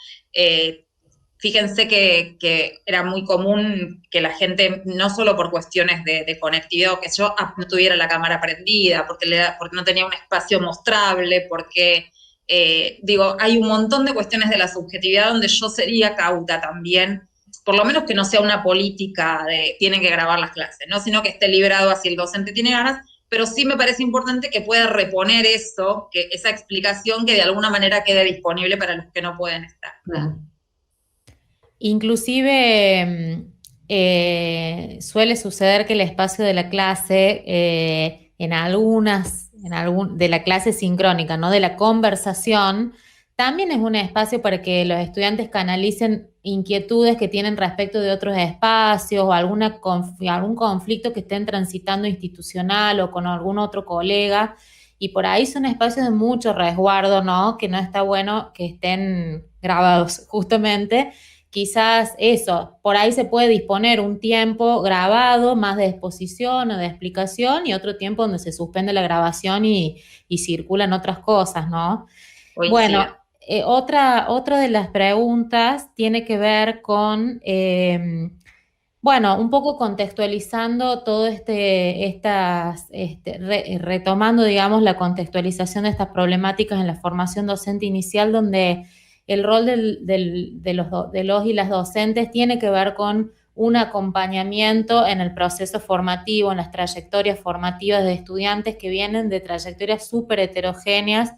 Speaker 4: Fíjense que era muy común que la gente, no solo por cuestiones de conectividad, que yo no tuviera la cámara prendida, porque no tenía un espacio mostrable, porque hay un montón de cuestiones de la subjetividad donde yo sería cauta también, por lo menos que no sea una política de tienen que grabar las clases, ¿no? Sino que esté librado así el docente tiene ganas, pero sí me parece importante que pueda reponer eso, que esa explicación que de alguna manera quede disponible para los que no pueden estar.
Speaker 3: Inclusive suele suceder que el espacio de la clase, de la clase sincrónica, ¿no? De la conversación, también es un espacio para que los estudiantes canalicen inquietudes que tienen respecto de otros espacios o algún conflicto que estén transitando institucional o con algún otro colega. Y por ahí son espacios de mucho resguardo, ¿no? Que no está bueno que estén grabados, justamente. Quizás eso, por ahí se puede disponer un tiempo grabado, más de exposición o de explicación, y otro tiempo donde se suspende la grabación y circulan otras cosas, ¿no? Bueno, otra de las preguntas tiene que ver con, un poco contextualizando todo retomando, digamos, la contextualización de estas problemáticas en la formación docente inicial, donde el rol de los y las docentes tiene que ver con un acompañamiento en el proceso formativo, en las trayectorias formativas de estudiantes que vienen de trayectorias súper heterogéneas,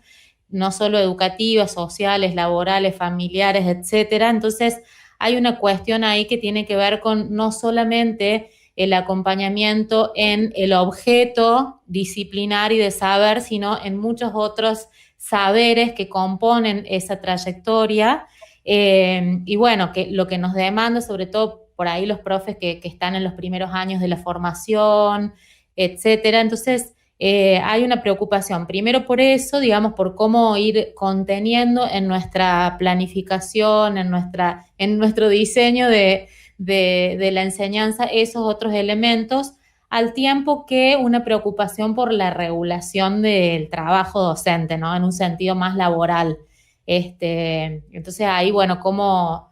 Speaker 3: no solo educativas, sociales, laborales, familiares, etcétera. Entonces, hay una cuestión ahí que tiene que ver con no solamente el acompañamiento en el objeto disciplinar y de saber, sino en muchos otros saberes que componen esa trayectoria. Y bueno, que lo que nos demanda, sobre todo por ahí los profes que están en los primeros años de la formación, etcétera. Entonces, hay una preocupación, primero por eso, digamos, por cómo ir conteniendo en nuestra planificación, en nuestro diseño de la enseñanza esos otros elementos, al tiempo que una preocupación por la regulación del trabajo docente, ¿no? En un sentido más laboral. Entonces ahí, bueno, cómo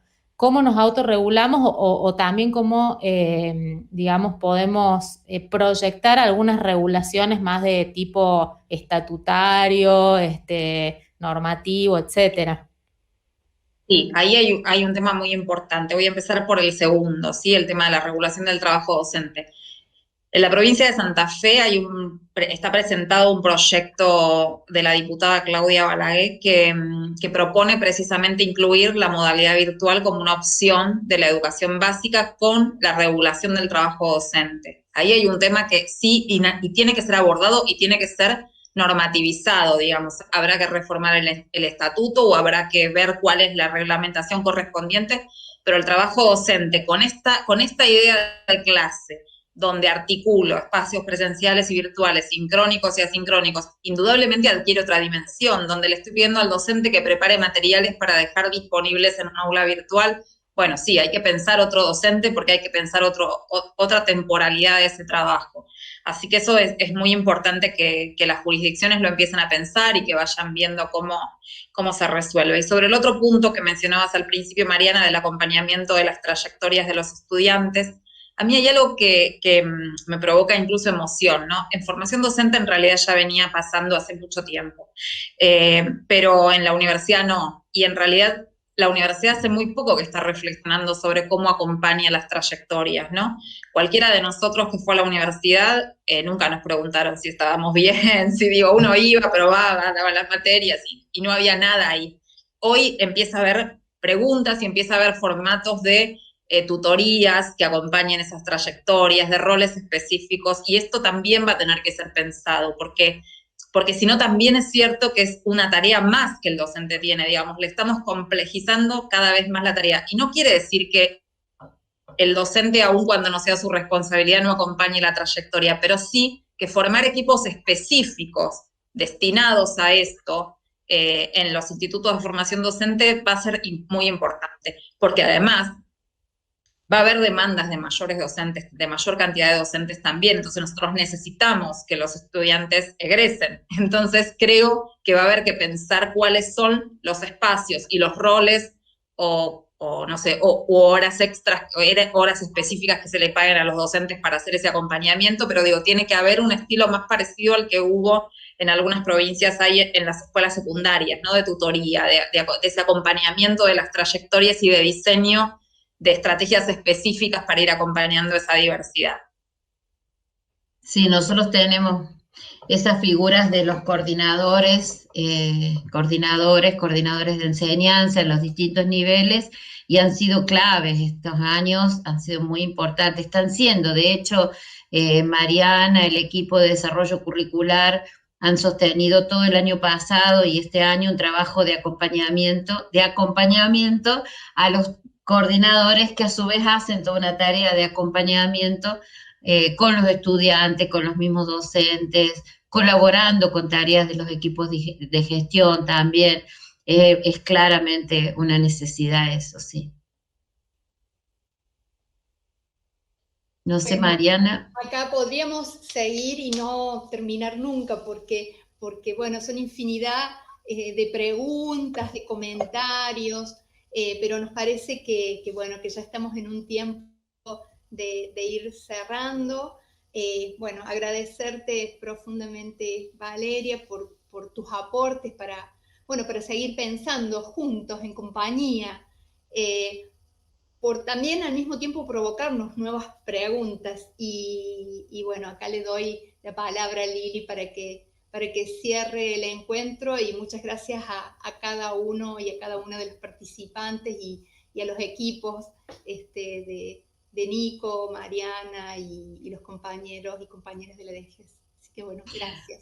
Speaker 3: nos autorregulamos o también cómo, digamos, podemos proyectar algunas regulaciones más de tipo estatutario, normativo, etcétera.
Speaker 4: Sí, ahí hay un tema muy importante. Voy a empezar por el segundo, ¿sí? El tema de la regulación del trabajo docente. En la provincia de Santa Fe está presentado un proyecto de la diputada Claudia Balaguer que propone precisamente incluir la modalidad virtual como una opción de la educación básica con la regulación del trabajo docente. Ahí hay un tema que sí y tiene que ser abordado y tiene que ser normativizado, digamos. Habrá que reformar el estatuto o habrá que ver cuál es la reglamentación correspondiente, pero el trabajo docente con esta idea de clase, donde articulo espacios presenciales y virtuales, sincrónicos y asincrónicos, indudablemente adquiere otra dimensión, donde le estoy pidiendo al docente que prepare materiales para dejar disponibles en un aula virtual. Bueno, sí, hay que pensar otro docente porque hay que pensar otra temporalidad de ese trabajo. Así que eso es muy importante que las jurisdicciones lo empiecen a pensar y que vayan viendo cómo se resuelve. Y sobre el otro punto que mencionabas al principio, Mariana, del acompañamiento de las trayectorias de los estudiantes, a mí hay algo que me provoca incluso emoción, ¿no? En formación docente en realidad ya venía pasando hace mucho tiempo, pero en la universidad no. Y en realidad la universidad hace muy poco que está reflexionando sobre cómo acompaña las trayectorias, ¿no? Cualquiera de nosotros que fue a la universidad, nunca nos preguntaron si estábamos bien, si uno iba, probaba, daba las materias y no había nada ahí. Hoy empieza a haber preguntas y empieza a haber formatos de tutorías que acompañen esas trayectorias, de roles específicos, y esto también va a tener que ser pensado, porque si no también es cierto que es una tarea más que el docente tiene, digamos, le estamos complejizando cada vez más la tarea, y no quiere decir que el docente, aun cuando no sea su responsabilidad, no acompañe la trayectoria, pero sí que formar equipos específicos destinados a esto en los institutos de formación docente va a ser muy importante, porque además va a haber demandas de mayores docentes, de mayor cantidad de docentes también, entonces nosotros necesitamos que los estudiantes egresen. Entonces creo que va a haber que pensar cuáles son los espacios y los roles o horas extras, horas específicas que se le paguen a los docentes para hacer ese acompañamiento, pero digo, tiene que haber un estilo más parecido al que hubo en algunas provincias hay en las escuelas secundarias, ¿no? De tutoría, de ese acompañamiento de las trayectorias y de diseño de estrategias específicas para ir acompañando esa diversidad.
Speaker 2: Sí, nosotros tenemos esas figuras de los coordinadores de enseñanza en los distintos niveles, y han sido claves estos años, han sido muy importantes, están siendo, de hecho, Mariana, el equipo de desarrollo curricular, han sostenido todo el año pasado y este año un trabajo de acompañamiento a los coordinadores, que a su vez hacen toda una tarea de acompañamiento con los estudiantes, con los mismos docentes, colaborando con tareas de los equipos de gestión también. Es claramente una necesidad eso, sí. No sé, Mariana.
Speaker 1: Acá podríamos seguir y no terminar nunca, porque bueno, son infinidad de preguntas, de comentarios, pero nos parece que bueno, que ya estamos en un tiempo de ir cerrando. Bueno, agradecerte profundamente, Valeria, por tus aportes para seguir pensando juntos, en compañía, por también al mismo tiempo provocarnos nuevas preguntas. Y bueno, acá le doy la palabra a Lili para que cierre el encuentro, y muchas gracias a cada uno y a cada una de los participantes y a los equipos de Nico, Mariana y los compañeros y compañeras de la DGES. Así que bueno, gracias.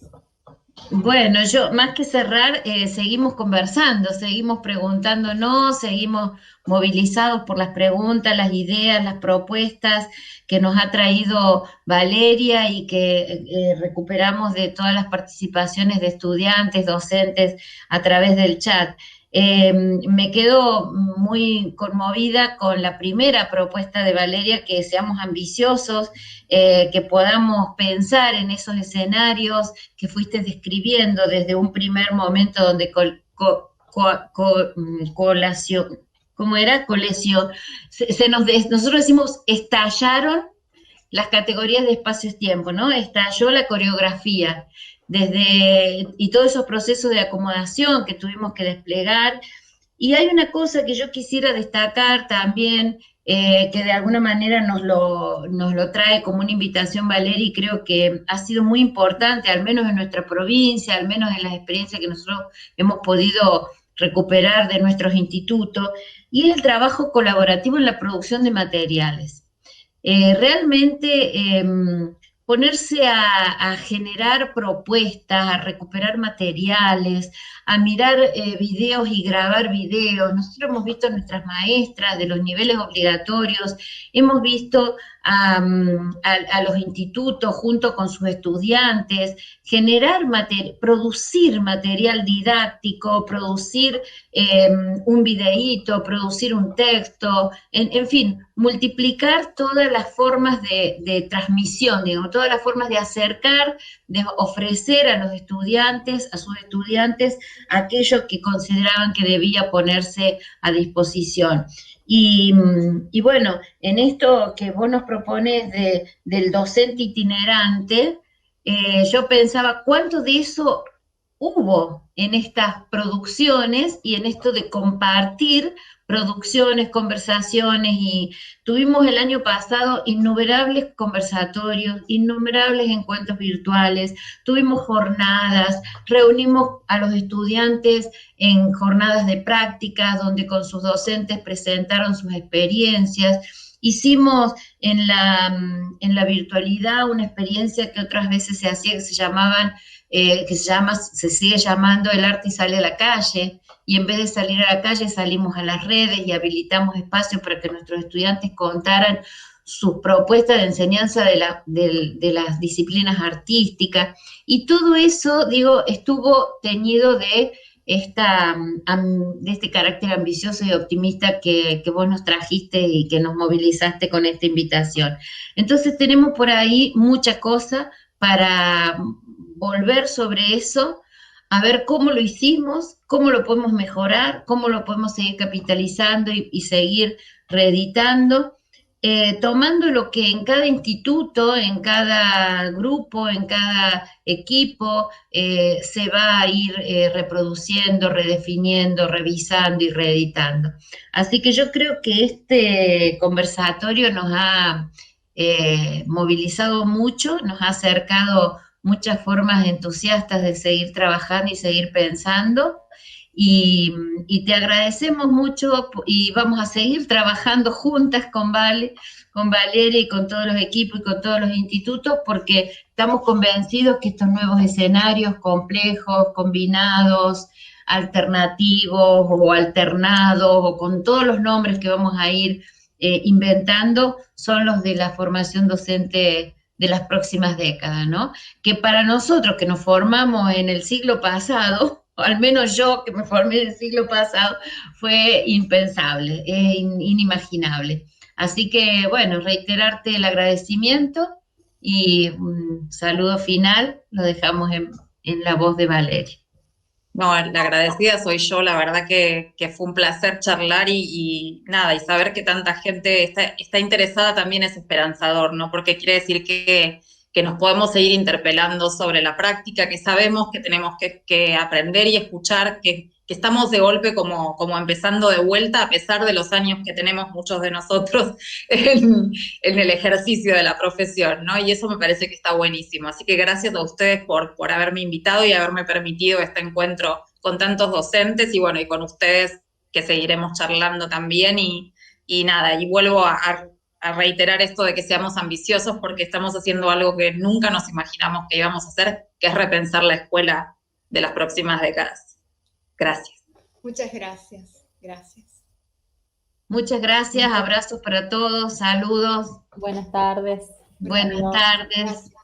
Speaker 2: Bueno, yo más que cerrar, seguimos conversando, seguimos preguntándonos, seguimos movilizados por las preguntas, las ideas, las propuestas que nos ha traído Valeria y que recuperamos de todas las participaciones de estudiantes, docentes a través del chat. Me quedo muy conmovida con la primera propuesta de Valeria, que seamos ambiciosos, que podamos pensar en esos escenarios que fuiste describiendo desde un primer momento donde nosotros decimos estallaron las categorías de espacios-tiempo, ¿no? Estalló la coreografía, y todos esos procesos de acomodación que tuvimos que desplegar. Y hay una cosa que yo quisiera destacar también, que de alguna manera nos lo trae como una invitación Valeria, y creo que ha sido muy importante, al menos en nuestra provincia, al menos en las experiencias que nosotros hemos podido recuperar de nuestros institutos, y es el trabajo colaborativo en la producción de materiales. Realmente ponerse a generar propuestas, a recuperar materiales, a mirar videos y grabar videos. Nosotros hemos visto a nuestras maestras de los niveles obligatorios, hemos visto a los institutos junto con sus estudiantes, producir material didáctico, producir un videíto, producir un texto, en fin, multiplicar todas las formas de transmisión, digamos, todas las formas de acercar, de ofrecer a los estudiantes, a sus estudiantes, aquello que consideraban que debía ponerse a disposición. Y bueno, en esto que vos nos propones del docente itinerante, yo pensaba cuánto de eso hubo en estas producciones y en esto de compartir producciones, conversaciones, y tuvimos el año pasado innumerables conversatorios, innumerables encuentros virtuales, tuvimos jornadas, reunimos a los estudiantes en jornadas de prácticas donde con sus docentes presentaron sus experiencias. Hicimos en la virtualidad una experiencia que otras veces se hacía, se sigue llamando El arte y sale a la calle, y en vez de salir a la calle salimos a las redes y habilitamos espacios para que nuestros estudiantes contaran sus propuestas de enseñanza de las disciplinas artísticas, y todo eso, digo, estuvo teñido de este carácter ambicioso y optimista que vos nos trajiste y que nos movilizaste con esta invitación. Entonces tenemos por ahí mucha cosa para volver sobre eso, a ver cómo lo hicimos, cómo lo podemos mejorar, cómo lo podemos seguir capitalizando y seguir reeditando. tomando lo que en cada instituto, en cada grupo, en cada equipo se va a ir reproduciendo, redefiniendo, revisando y reeditando. Así que yo creo que este conversatorio nos ha movilizado mucho, nos ha acercado muchas formas entusiastas de seguir trabajando y seguir pensando. Y te agradecemos mucho y vamos a seguir trabajando juntas con Valeria y con todos los equipos y con todos los institutos, porque estamos convencidos que estos nuevos escenarios complejos, combinados, alternativos o alternados o con todos los nombres que vamos a ir inventando, son los de la formación docente de las próximas décadas, ¿no? Que para nosotros que nos formamos en el siglo pasado, o al menos yo que me formé en el siglo pasado, fue impensable, inimaginable. Así que, bueno, reiterarte el agradecimiento y un saludo final lo dejamos en la voz de Valeria.
Speaker 4: No, la agradecida soy yo, la verdad que fue un placer charlar y nada, y saber que tanta gente está interesada también es esperanzador, ¿no? Porque quiere decir que nos podemos seguir interpelando sobre la práctica, que sabemos que tenemos que aprender y escuchar, que estamos de golpe como empezando de vuelta, a pesar de los años que tenemos muchos de nosotros en el ejercicio de la profesión, ¿no? Y eso me parece que está buenísimo. Así que gracias a ustedes por haberme invitado y haberme permitido este encuentro con tantos docentes y bueno, y con ustedes que seguiremos charlando también y nada, y vuelvo a reiterar esto de que seamos ambiciosos porque estamos haciendo algo que nunca nos imaginamos que íbamos a hacer, que es repensar la escuela de las próximas décadas. Gracias.
Speaker 1: Muchas gracias. Gracias.
Speaker 2: Muchas gracias, abrazos para todos, saludos.
Speaker 3: Buenas tardes.
Speaker 2: Buenas tardes.